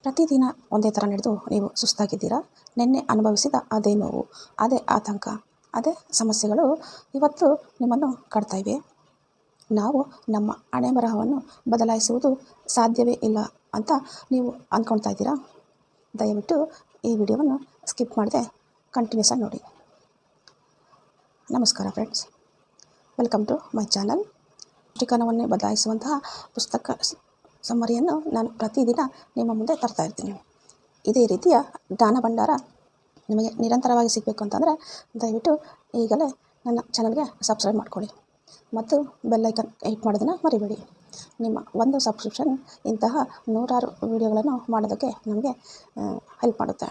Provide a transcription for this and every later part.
ಪ್ರತಿದಿನ ಒಂದೇ ಥರ ನಡೆದು ನೀವು ಸುಸ್ತಾಗಿದ್ದೀರಾ? ನಿನ್ನೆ ಅನುಭವಿಸಿದ ಅದೇ ನೋವು, ಅದೇ ಆತಂಕ, ಅದೇ ಸಮಸ್ಯೆಗಳು ಇವತ್ತು ನಿಮ್ಮನ್ನು ಕಾಡ್ತಾ ಇವೆ. ನಾವು ನಮ್ಮ ಹಣೆಬರಹವನ್ನು ಬದಲಾಯಿಸುವುದು ಸಾಧ್ಯವೇ ಇಲ್ಲ ಅಂತ ನೀವು ಅಂದ್ಕೊಳ್ತಾ ಇದ್ದೀರಾ? ದಯವಿಟ್ಟು ಈ ವಿಡಿಯೋವನ್ನು ಸ್ಕಿಪ್ ಮಾಡದೆ ಕಂಟಿನ್ಯೂಸ್ ಆಗಿ ನೋಡಿ. ನಮಸ್ಕಾರ friends, welcome to my channel. ದೃಷ್ಟಿಕೋನವನ್ನೇ ಬದಲಾಯಿಸುವಂತಹ ಪುಸ್ತಕ ಸಮ್ಮರಿಯನ್ನು ನಾನು ಪ್ರತಿದಿನ ನಿಮ್ಮ ಮುಂದೆ ತರ್ತಾ ಇರ್ತೀನಿ. ಇದೇ ರೀತಿಯ ಜ್ಞಾನ ಭಂಡಾರ ನಿಮಗೆ ನಿರಂತರವಾಗಿ ಸಿಗಬೇಕು ಅಂತಂದರೆ ದಯವಿಟ್ಟು ಈಗಲೇ ನನ್ನ ಚಾನಲ್ಗೆ ಸಬ್ಸ್ಕ್ರೈಬ್ ಮಾಡ್ಕೊಳ್ಳಿ ಮತ್ತು ಬೆಲ್ಲೈಕನ್ ಹಿಟ್ ಮಾಡೋದನ್ನು ಮರಿಬೇಡಿ. ನಿಮ್ಮ ಒಂದು ಸಬ್ಸ್ಕ್ರಿಪ್ಷನ್ ಇಂತಹ ನೂರಾರು ವಿಡಿಯೋಗಳನ್ನು ಮಾಡೋದಕ್ಕೆ ನಮಗೆ ಹೆಲ್ಪ್ ಮಾಡುತ್ತೆ.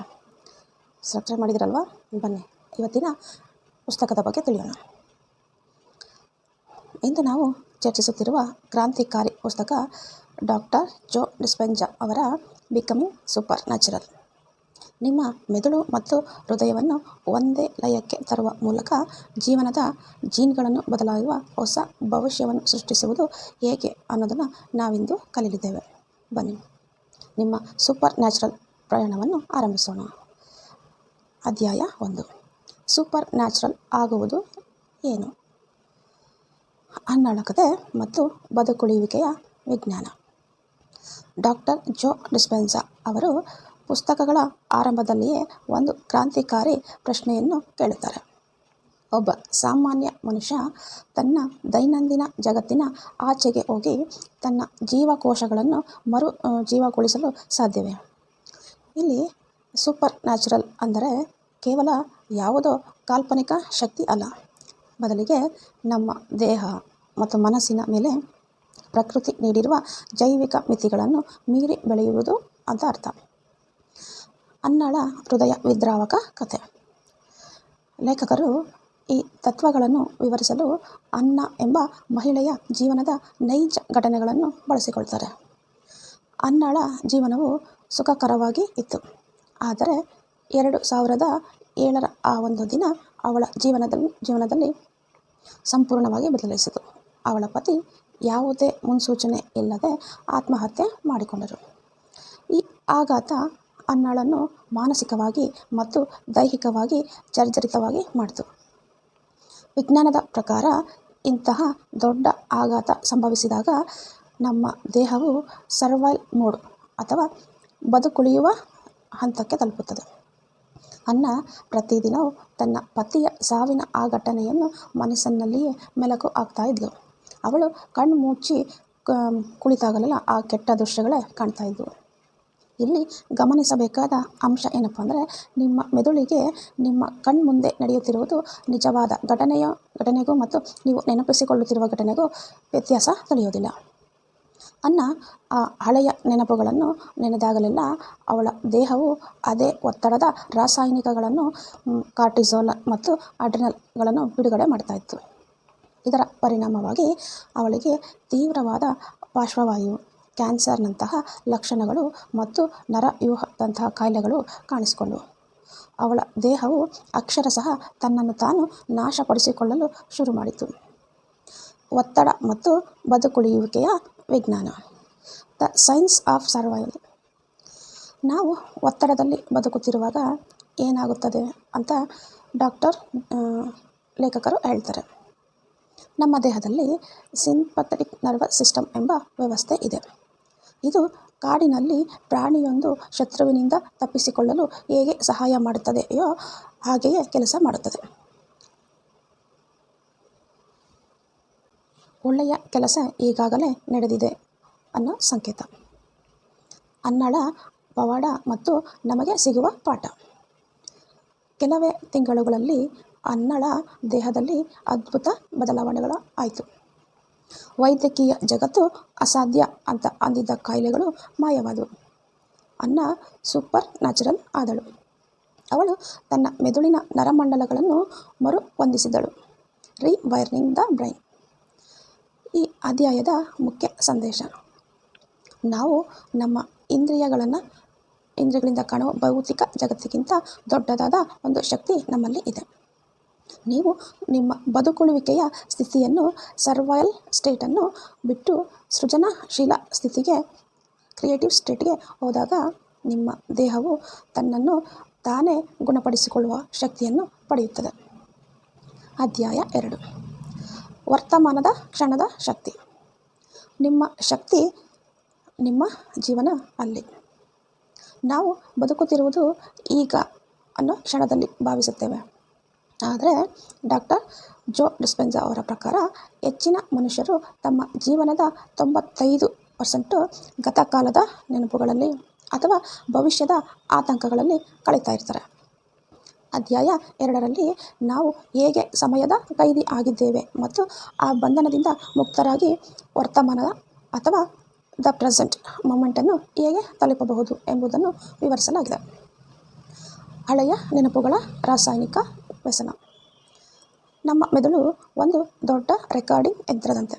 ಸಬ್ಸ್ಕ್ರೈಬ್ ಮಾಡಿದಿರಲ್ವಾ? ಬನ್ನಿ ಇವತ್ತಿನ ಪುಸ್ತಕದ ಬಗ್ಗೆ ತಿಳಿಯೋಣ. ಇಂದು ನಾವು ಚರ್ಚಿಸುತ್ತಿರುವ ಕ್ರಾಂತಿಕಾರಿ ಪುಸ್ತಕ ಡಾಕ್ಟರ್ ಜೋ ಡಿಸ್ಪೆಂಜಾ ಅವರ ಬಿಕಮಿಂಗ್ ಸೂಪರ್ ನ್ಯಾಚುರಲ್. ನಿಮ್ಮ ಮೆದುಳು ಮತ್ತು ಹೃದಯವನ್ನು ಒಂದೇ ಲಯಕ್ಕೆ ತರುವ ಮೂಲಕ ಜೀವನದ ಜೀನ್ಗಳನ್ನು ಬದಲಾಗುವ ಹೊಸ ಭವಿಷ್ಯವನ್ನು ಸೃಷ್ಟಿಸುವುದು ಹೇಗೆ ಅನ್ನೋದನ್ನು ನಾವಿಂದು ಕಲಿಯಲಿದ್ದೇವೆ. ಬನ್ನಿ ನಿಮ್ಮ ಸೂಪರ್ ನ್ಯಾಚುರಲ್ ಪ್ರಯಾಣವನ್ನು ಆರಂಭಿಸೋಣ. ಅಧ್ಯಾಯ 1. ಸೂಪರ್ ನ್ಯಾಚುರಲ್ ಆಗುವುದು ಏನು? ಹನ್ನಳಕತೆ ಮತ್ತು ಬದುಕುಳಿಯುವಿಕೆಯ ವಿಜ್ಞಾನ. ಡಾಕ್ಟರ್ ಜೋ ಡಿಸ್ಪೆನ್ಸಾ ಅವರು ಪುಸ್ತಕಗಳ ಆರಂಭದಲ್ಲಿಯೇ ಒಂದು ಕ್ರಾಂತಿಕಾರಿ ಪ್ರಶ್ನೆಯನ್ನು ಕೇಳುತ್ತಾರೆ. ಒಬ್ಬ ಸಾಮಾನ್ಯ ಮನುಷ್ಯ ತನ್ನ ದೈನಂದಿನ ಜಗತ್ತಿನ ಆಚೆಗೆ ಹೋಗಿ ತನ್ನ ಜೀವಕೋಶಗಳನ್ನು ಜೀವಗೊಳಿಸಲು ಸಾಧ್ಯವೇ? ಇಲ್ಲಿ ಸೂಪರ್ ನ್ಯಾಚುರಲ್ ಅಂದರೆ ಕೇವಲ ಯಾವುದೋ ಕಾಲ್ಪನಿಕ ಶಕ್ತಿ ಅಲ್ಲ, ಬದಲಿಗೆ ನಮ್ಮ ದೇಹ ಮತ್ತು ಮನಸ್ಸಿನ ಮೇಲೆ ಪ್ರಕೃತಿ ನೀಡಿರುವ ಜೈವಿಕ ಮಿತಿಗಳನ್ನು ಮೀರಿ ಬೆಳೆಯುವುದು ಅಂತ ಅರ್ಥ. ಅನ್ನಳ ಹೃದಯ ವಿದ್ರಾವಕ ಕಥೆ. ಲೇಖಕರು ಈ ತತ್ವಗಳನ್ನು ವಿವರಿಸಲು ಅನ್ನಾ ಎಂಬ ಮಹಿಳೆಯ ಜೀವನದ ನೈಜ ಘಟನೆಗಳನ್ನು ಬಳಸಿಕೊಳ್ತಾರೆ. ಅನ್ನಳ ಜೀವನವು ಸುಖಕರವಾಗಿ ಇತ್ತು, ಆದರೆ 2007ರ ಆ ಒಂದು ದಿನ ಅವಳ ಜೀವನದಲ್ಲಿ ಸಂಪೂರ್ಣವಾಗಿ ಬದಲಾಯಿಸಿತು. ಅವಳ ಪತಿ ಯಾವುದೇ ಮುನ್ಸೂಚನೆ ಇಲ್ಲದೆ ಆತ್ಮಹತ್ಯೆ ಮಾಡಿಕೊಂಡರು. ಈ ಆಘಾತ ಅನ್ನಳನ್ನು ಮಾನಸಿಕವಾಗಿ ಮತ್ತು ದೈಹಿಕವಾಗಿ ಜರ್ಜರಿತವಾಗಿ ಮಾಡಿತು. ವಿಜ್ಞಾನದ ಪ್ರಕಾರ ಇಂತಹ ದೊಡ್ಡ ಆಘಾತ ಸಂಭವಿಸಿದಾಗ ನಮ್ಮ ದೇಹವು ಸರ್ವೈವಲ್ ಮೋಡ್ ಅಥವಾ ಬದುಕುಳಿಯುವ ಹಂತಕ್ಕೆ ತಲುಪುತ್ತದೆ. ಅನ್ನಾ ಪ್ರತಿದಿನವೂ ತನ್ನ ಪತಿಯ ಸಾವಿನ ಆ ಘಟನೆಯನ್ನು ಮನಸ್ಸಿನಲ್ಲಿಯೇ ಮೆಲುಕು ಹಾಕ್ತಾ ಇದ್ಲು. ಅವಳು ಕಣ್ಣು ಮುಚ್ಚಿ ಕುಳಿತಾಗಲೆಲ್ಲ ಆ ಕೆಟ್ಟ ದೃಶ್ಯಗಳೇ ಕಾಣ್ತಾ ಇದ್ವು. ಇಲ್ಲಿ ಗಮನಿಸಬೇಕಾದ ಅಂಶ ಏನಪ್ಪ ಅಂದರೆ, ನಿಮ್ಮ ಮೆದುಳಿಗೆ ನಿಮ್ಮ ಕಣ್ಮುಂದೆ ನಡೆಯುತ್ತಿರುವುದು ನಿಜವಾದ ಘಟನೆಗೂ ಮತ್ತು ನೀವು ನೆನಪಿಸಿಕೊಳ್ಳುತ್ತಿರುವ ಘಟನೆಗೂ ವ್ಯತ್ಯಾಸ ತಿಳಿಯೋದಿಲ್ಲ. ಅನ್ನಾ ಆ ಹಳೆಯ ನೆನಪುಗಳನ್ನು ನೆನೆದಾಗಲೆಲ್ಲ ಅವಳ ದೇಹವು ಅದೇ ಒತ್ತಡದ ರಾಸಾಯನಿಕಗಳನ್ನು ಕಾರ್ಟಿಸೋಲ್ ಮತ್ತು ಅಡ್ರಿನಲ್ಗಳನ್ನು ಬಿಡುಗಡೆ ಮಾಡ್ತಾ ಇತ್ತು. ಇದರ ಪರಿಣಾಮವಾಗಿ ಅವಳಿಗೆ ತೀವ್ರವಾದ ಪಾರ್ಶ್ವವಾಯು, ಕ್ಯಾನ್ಸರ್ನಂತಹ ಲಕ್ಷಣಗಳು ಮತ್ತು ನರವ್ಯೂಹದಂತಹ ಕಾಯಿಲೆಗಳು ಕಾಣಿಸಿಕೊಂಡವು. ಅವಳ ದೇಹವು ಅಕ್ಷರಶಃ ತನ್ನನ್ನು ತಾನು ನಾಶಪಡಿಸಿಕೊಳ್ಳಲು ಶುರು ಮಾಡಿತು. ಒತ್ತಡ ಮತ್ತು ಬದುಕುಳಿಯುವಿಕೆಯ ವಿಜ್ಞಾನ. The science of survival. ನಾವು ಒತ್ತಡದಲ್ಲಿ ಬದುಕುತ್ತಿರುವಾಗ ಏನಾಗುತ್ತದೆ ಅಂತ ಲೇಖಕರು ಹೇಳ್ತಾರೆ. ನಮ್ಮ ದೇಹದಲ್ಲಿ ಸಿಂಪಥೆಟಿಕ್ ನರ್ವಸ್ ಸಿಸ್ಟಮ್ ಎಂಬ ವ್ಯವಸ್ಥೆ ಇದೆ. ಇದು ಕಾಡಿನಲ್ಲಿ ಪ್ರಾಣಿಯೊಂದು ಶತ್ರುವಿನಿಂದ ತಪ್ಪಿಸಿಕೊಳ್ಳಲು ಹೇಗೆ ಸಹಾಯ ಮಾಡುತ್ತದೆಯೋ ಹಾಗೆಯೇ ಕೆಲಸ ಮಾಡುತ್ತದೆ. ಒಳ್ಳೆಯ ಕೆಲಸ ಈಗಾಗಲೇ ನಡೆದಿದೆ ಅನ್ನೋ ಸಂಕೇತ. ಅನ್ನಳ ಪವಾಡ ಮತ್ತು ನಮಗೆ ಸಿಗುವ ಪಾಠ. ಕೆಲವೇ ತಿಂಗಳುಗಳಲ್ಲಿ ಅನ್ನಳ ದೇಹದಲ್ಲಿ ಅದ್ಭುತ ಬದಲಾವಣೆಗಳು ಆಯಿತು. ವೈದ್ಯಕೀಯ ಜಗತ್ತು ಅಸಾಧ್ಯ ಅಂತ ಅಂದಿದ್ದ ಕಾಯಿಲೆಗಳು ಮಾಯವಾದವು. ಅನ್ನಾ ಸೂಪರ್ ನ್ಯಾಚುರಲ್ ಆದಳು. ಅವಳು ತನ್ನ ಮೆದುಳಿನ ನರಮಂಡಲಗಳನ್ನು ಮರುಹೊಂದಿಸಿದಳು. Rewiring the brain. ಈ ಅಧ್ಯಾಯದ ಮುಖ್ಯ ಸಂದೇಶ: ನಾವು ನಮ್ಮ ಇಂದ್ರಿಯಗಳಿಂದ ಕಾಣುವ ಭೌತಿಕ ಜಗತ್ತಿಗಿಂತ ದೊಡ್ಡದಾದ ಒಂದು ಶಕ್ತಿ ನಮ್ಮಲ್ಲಿ ಇದೆ. ನೀವು ನಿಮ್ಮ ಬದುಕುಳಿಯುವಿಕೆಯ ಸ್ಥಿತಿಯನ್ನು, ಸರ್ವೈವಲ್ ಸ್ಟೇಟನ್ನು ಬಿಟ್ಟು ಸೃಜನಶೀಲ ಸ್ಥಿತಿಗೆ, ಕ್ರಿಯೇಟಿವ್ ಸ್ಟೇಟ್ಗೆ ಹೋದಾಗ ನಿಮ್ಮ ದೇಹವು ತನ್ನನ್ನು ತಾನೇ ಗುಣಪಡಿಸಿಕೊಳ್ಳುವ ಶಕ್ತಿಯನ್ನು ಪಡೆಯುತ್ತದೆ. ಅಧ್ಯಾಯ 2. ವರ್ತಮಾನದ ಕ್ಷಣದ ಶಕ್ತಿ. ನಿಮ್ಮ ಶಕ್ತಿ ನಿಮ್ಮ ಜೀವನ ಅಲ್ಲಿ. ನಾವು ಬದುಕುತ್ತಿರುವುದು ಈಗ ಅನ್ನೋ ಕ್ಷಣದಲ್ಲಿ ಭಾವಿಸುತ್ತೇವೆ. ಆದರೆ ಡಾಕ್ಟರ್ ಜೋ ಡಿಸ್ಪೆನ್ಸಾ ಅವರ ಪ್ರಕಾರ ಹೆಚ್ಚಿನ ಮನುಷ್ಯರು ತಮ್ಮ ಜೀವನದ 95% ಗತಕಾಲದ ನೆನಪುಗಳಲ್ಲಿ ಅಥವಾ ಭವಿಷ್ಯದ ಆತಂಕಗಳಲ್ಲಿ ಕಳೀತಾ ಇರ್ತಾರೆ. ಅಧ್ಯಾಯ 2ರಲ್ಲಿ ನಾವು ಹೇಗೆ ಸಮಯದ ಕೈದಿ ಆಗಿದ್ದೇವೆ ಮತ್ತು ಆ ಬಂಧನದಿಂದ ಮುಕ್ತರಾಗಿ ವರ್ತಮಾನ ಅಥವಾ ದ ಪ್ರೆಸೆಂಟ್ ಮೊಮೆಂಟನ್ನು ಹೇಗೆ ತಲುಪಬಹುದು ಎಂಬುದನ್ನು ವಿವರಿಸಲಾಗಿದೆ. ಹಳೆಯ ನೆನಪುಗಳ ರಾಸಾಯನಿಕ ವ್ಯಸನ. ನಮ್ಮ ಮೆದುಳು ಒಂದು ದೊಡ್ಡ ರೆಕಾರ್ಡಿಂಗ್ ಯಂತ್ರದಂತೆ.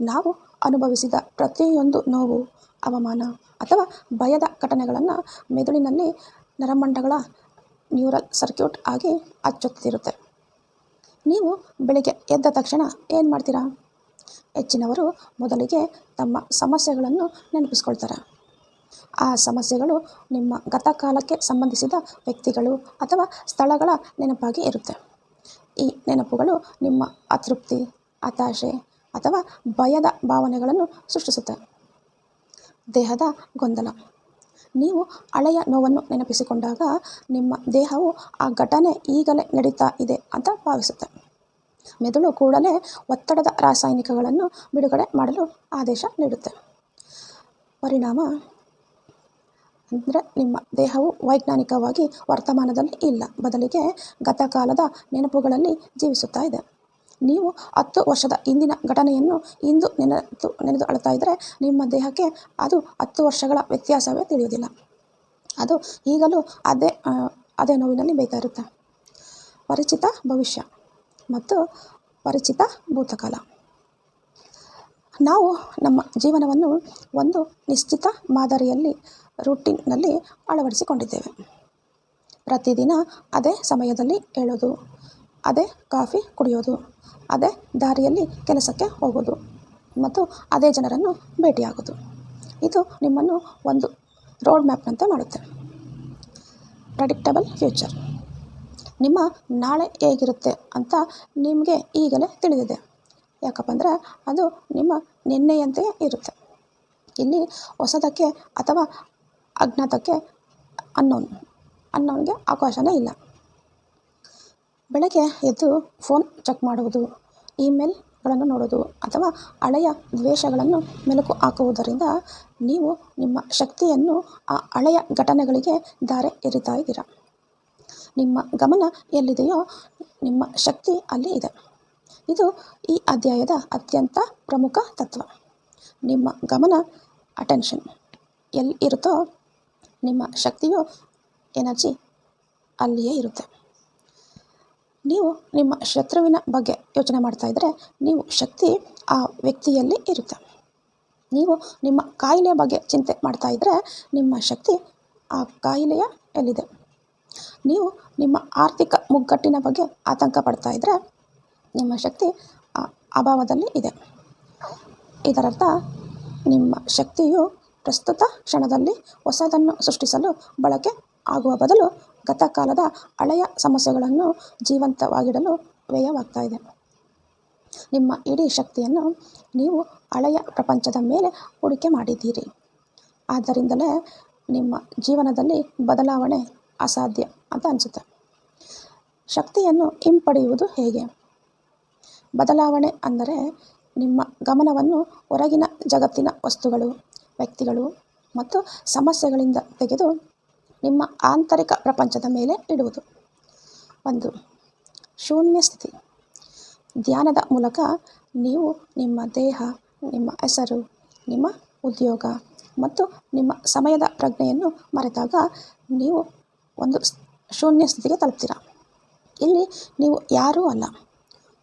ನಾವು ಅನುಭವಿಸಿದ ಪ್ರತಿಯೊಂದು ನೋವು, ಅವಮಾನ ಅಥವಾ ಭಯದ ಘಟನೆಗಳನ್ನು ಮೆದುಳಿನಲ್ಲಿ ನರಮಂಡಗಳ ನ್ಯೂರಲ್ ಸರ್ಕ್ಯೂಟ್ ಆಗಿ ಅಚ್ಚೊತ್ತಿರುತ್ತೆ. ನೀವು ಬೆಳಿಗ್ಗೆ ಎದ್ದ ತಕ್ಷಣ ಏನು ಮಾಡ್ತೀರಾ? ಹೆಚ್ಚಿನವರು ಮೊದಲಿಗೆ ತಮ್ಮ ಸಮಸ್ಯೆಗಳನ್ನು ನೆನಪಿಸ್ಕೊಳ್ತಾರೆ. ಆ ಸಮಸ್ಯೆಗಳು ನಿಮ್ಮ ಗತಕಾಲಕ್ಕೆ ಸಂಬಂಧಿಸಿದ ವ್ಯಕ್ತಿಗಳು ಅಥವಾ ಸ್ಥಳಗಳ ನೆನಪಾಗಿ ಇರುತ್ತೆ. ಈ ನೆನಪುಗಳು ನಿಮ್ಮ ಅತೃಪ್ತಿ, ಹತಾಶೆ ಅಥವಾ ಭಯದ ಭಾವನೆಗಳನ್ನು ಸೃಷ್ಟಿಸುತ್ತೆ. ದೇಹದ ಗೊಂದಲ. ನೀವು ಹಳೆಯ ನೋವನ್ನು ನೆನಪಿಸಿಕೊಂಡಾಗ ನಿಮ್ಮ ದೇಹವು ಆ ಘಟನೆ ಈಗಲೇ ನಡೀತಾ ಇದೆ ಅಂತ ಭಾವಿಸುತ್ತೆ. ಮೆದುಳು ಕೂಡಲೇ ಒತ್ತಡದ ರಾಸಾಯನಿಕಗಳನ್ನು ಬಿಡುಗಡೆ ಮಾಡಲು ಆದೇಶ ನೀಡುತ್ತೆ. ಪರಿಣಾಮ ಅಂದರೆ ನಿಮ್ಮ ದೇಹವು ವೈಜ್ಞಾನಿಕವಾಗಿ ವರ್ತಮಾನದಲ್ಲಿ ಇಲ್ಲ, ಬದಲಿಗೆ ಗತಕಾಲದ ನೆನಪುಗಳಲ್ಲಿ ಜೀವಿಸುತ್ತಾ ಇದೆ. ನೀವು 10 ವರ್ಷದ ಹಿಂದಿನ ಘಟನೆಯನ್ನು ಇಂದು ನೆನೆದು ಅಳ್ತಾ ಇದ್ದರೆ ನಿಮ್ಮ ದೇಹಕ್ಕೆ ಅದು 10 ವರ್ಷಗಳ ವ್ಯತ್ಯಾಸವೇ ತಿಳಿಯುವುದಿಲ್ಲ. ಅದು ಈಗಲೂ ಅದೇ ನೋವಿನಲ್ಲಿ ಬೇಯ್ತಾ ಇರುತ್ತೆ. ಪರಿಚಿತ ಭವಿಷ್ಯ ಮತ್ತು ಪರಿಚಿತ ಭೂತಕಾಲ. ನಾವು ನಮ್ಮ ಜೀವನವನ್ನು ಒಂದು ನಿಶ್ಚಿತ ಮಾದರಿಯಲ್ಲಿ ರೂಟೀನ್ನಲ್ಲಿ ಅಳವಡಿಸಿಕೊಂಡಿದ್ದೇವೆ. ಪ್ರತಿದಿನ ಅದೇ ಸಮಯದಲ್ಲಿ ಏಳೋದು, ಅದೇ ಕಾಫಿ ಕುಡಿಯೋದು, ಅದೇ ದಾರಿಯಲ್ಲಿ ಕೆಲಸಕ್ಕೆ ಹೋಗೋದು ಮತ್ತು ಅದೇ ಜನರನ್ನು ಭೇಟಿಯಾಗೋದು. ಇದು ನಿಮ್ಮನ್ನು ಒಂದು ರೋಡ್ ಮ್ಯಾಪ್ನಂತೆ ಮಾಡುತ್ತೆ. Predictable future. ನಿಮ್ಮ ನಾಳೆ ಹೇಗಿರುತ್ತೆ ಅಂತ ನಿಮಗೆ ಈಗಲೇ ತಿಳಿದಿದೆ. ಯಾಕಪ್ಪ ಅಂದರೆ ಅದು ನಿಮ್ಮ ನಿನ್ನೆಯಂತೆಯೇ ಇರುತ್ತೆ. ಇಲ್ಲಿ ಹೊಸದಕ್ಕೆ ಅಥವಾ ಅಜ್ಞಾತಕ್ಕೆ ಅನ್ನೋನ್ಗೆ ಅವಕಾಶನೇ ಇಲ್ಲ. ಬೆಳಗ್ಗೆ ಎದ್ದು ಫೋನ್ ಚೆಕ್ ಮಾಡುವುದು, ಇಮೇಲ್ಗಳನ್ನು ನೋಡೋದು ಅಥವಾ ಹಳೆಯ ದ್ವೇಷಗಳನ್ನು ಮೆಲುಕು ಹಾಕುವುದರಿಂದ ನೀವು ನಿಮ್ಮ ಶಕ್ತಿಯನ್ನು ಆ ಹಳೆಯ ಘಟನೆಗಳಿಗೆ ಧಾರೆ ಎರಿತಾ ಇದ್ದೀರಾ. ನಿಮ್ಮ ಗಮನ ಎಲ್ಲಿದೆಯೋ ನಿಮ್ಮ ಶಕ್ತಿ ಅಲ್ಲಿ ಇದೆ. ಇದು ಈ ಅಧ್ಯಾಯದ ಅತ್ಯಂತ ಪ್ರಮುಖ ತತ್ವ. ನಿಮ್ಮ ಗಮನ, ಅಟೆನ್ಷನ್ ಎಲ್ಲಿ ಇರುತ್ತೋ ನಿಮ್ಮ ಶಕ್ತಿಯು, ಎನರ್ಜಿ ಅಲ್ಲಿಯೇ ಇರುತ್ತೆ. ನೀವು ನಿಮ್ಮ ಶತ್ರುವಿನ ಬಗ್ಗೆ ಯೋಚನೆ ಮಾಡ್ತಾ ಇದ್ದರೆ ನೀವು ಶಕ್ತಿ ಆ ವ್ಯಕ್ತಿಯಲ್ಲಿ ಇರುತ್ತೆ. ನೀವು ನಿಮ್ಮ ಕಾಯಿಲೆಯ ಬಗ್ಗೆ ಚಿಂತೆ ಮಾಡ್ತಾ ಇದ್ದರೆ ನಿಮ್ಮ ಶಕ್ತಿ ಆ ಕಾಯಿಲೆಯ ಎಲ್ಲಿದೆ. ನೀವು ನಿಮ್ಮ ಆರ್ಥಿಕ ಮುಗ್ಗಟ್ಟಿನ ಬಗ್ಗೆ ಆತಂಕ ಪಡ್ತಾ ಇದ್ದರೆ ನಿಮ್ಮ ಶಕ್ತಿ ಆ ಅಭಾವದಲ್ಲಿ ಇದೆ. ಇದರರ್ಥ ನಿಮ್ಮ ಶಕ್ತಿಯು ಪ್ರಸ್ತುತ ಕ್ಷಣದಲ್ಲಿ ಹೊಸದನ್ನು ಸೃಷ್ಟಿಸಲು ಬಳಕೆ ಆಗುವ ಬದಲು ಗತಕಾಲದ ಹಳೆಯ ಸಮಸ್ಯೆಗಳನ್ನು ಜೀವಂತವಾಗಿಡಲು ವ್ಯಯವಾಗ್ತಾ ಇದೆ. ನಿಮ್ಮ ಇಡೀ ಶಕ್ತಿಯನ್ನು ನೀವು ಹಳೆಯ ಪ್ರಪಂಚದ ಮೇಲೆ ಹೂಡಿಕೆ ಮಾಡಿದ್ದೀರಿ. ಆದ್ದರಿಂದಲೇ ನಿಮ್ಮ ಜೀವನದಲ್ಲಿ ಬದಲಾವಣೆ ಅಸಾಧ್ಯ ಅಂತ ಅನಿಸುತ್ತೆ. ಶಕ್ತಿಯನ್ನು ಹಿಂಪಡೆಯುವುದು ಹೇಗೆ? ಬದಲಾವಣೆ ಅಂದರೆ ನಿಮ್ಮ ಗಮನವನ್ನು ಹೊರಗಿನ ಜಗತ್ತಿನ ವಸ್ತುಗಳು, ವ್ಯಕ್ತಿಗಳು ಮತ್ತು ಸಮಸ್ಯೆಗಳಿಂದ ತೆಗೆದು ನಿಮ್ಮ ಆಂತರಿಕ ಪ್ರಪಂಚದ ಮೇಲೆ ಇಡುವುದು. 1. ಶೂನ್ಯ ಸ್ಥಿತಿ. ಧ್ಯಾನದ ಮೂಲಕ ನೀವು ನಿಮ್ಮ ದೇಹ, ನಿಮ್ಮ ಹೆಸರು, ನಿಮ್ಮ ಉದ್ಯೋಗ ಮತ್ತು ನಿಮ್ಮ ಸಮಯದ ಪ್ರಜ್ಞೆಯನ್ನು ಮರೆತಾಗ ನೀವು ಒಂದು ಶೂನ್ಯ ಸ್ಥಿತಿಗೆ ತಲುಪ್ತೀರಾ. ಇಲ್ಲಿ ನೀವು ಯಾರೂ ಅಲ್ಲ,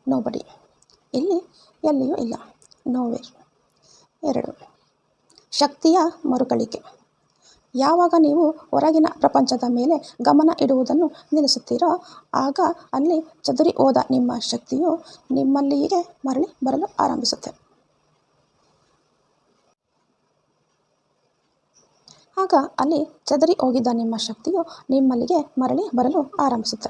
ನೋಬಡಿ. ಇಲ್ಲಿ ಎಲ್ಲಿಯೂ ಇಲ್ಲ, ನೋವೇರ್. 2. ಶಕ್ತಿಯ ಮರುಕಳಿಕೆ. ಯಾವಾಗ ನೀವು ಹೊರಗಿನ ಪ್ರಪಂಚದ ಮೇಲೆ ಗಮನ ಇಡುವುದನ್ನು ನಿಲ್ಲಿಸುತ್ತೀರೋ ಆಗ ಅಲ್ಲಿ ಚದುರಿ ಹೋದ ನಿಮ್ಮ ಶಕ್ತಿಯು ನಿಮ್ಮಲ್ಲಿಗೆ ಮರಳಿ ಬರಲು ಆರಂಭಿಸುತ್ತೆ. ಆಗ ಅಲ್ಲಿ ಚದರಿ ಹೋಗಿದ್ದ ನಿಮ್ಮ ಶಕ್ತಿಯು ನಿಮ್ಮಲ್ಲಿಗೆ ಮರಳಿ ಬರಲು ಆರಂಭಿಸುತ್ತೆ.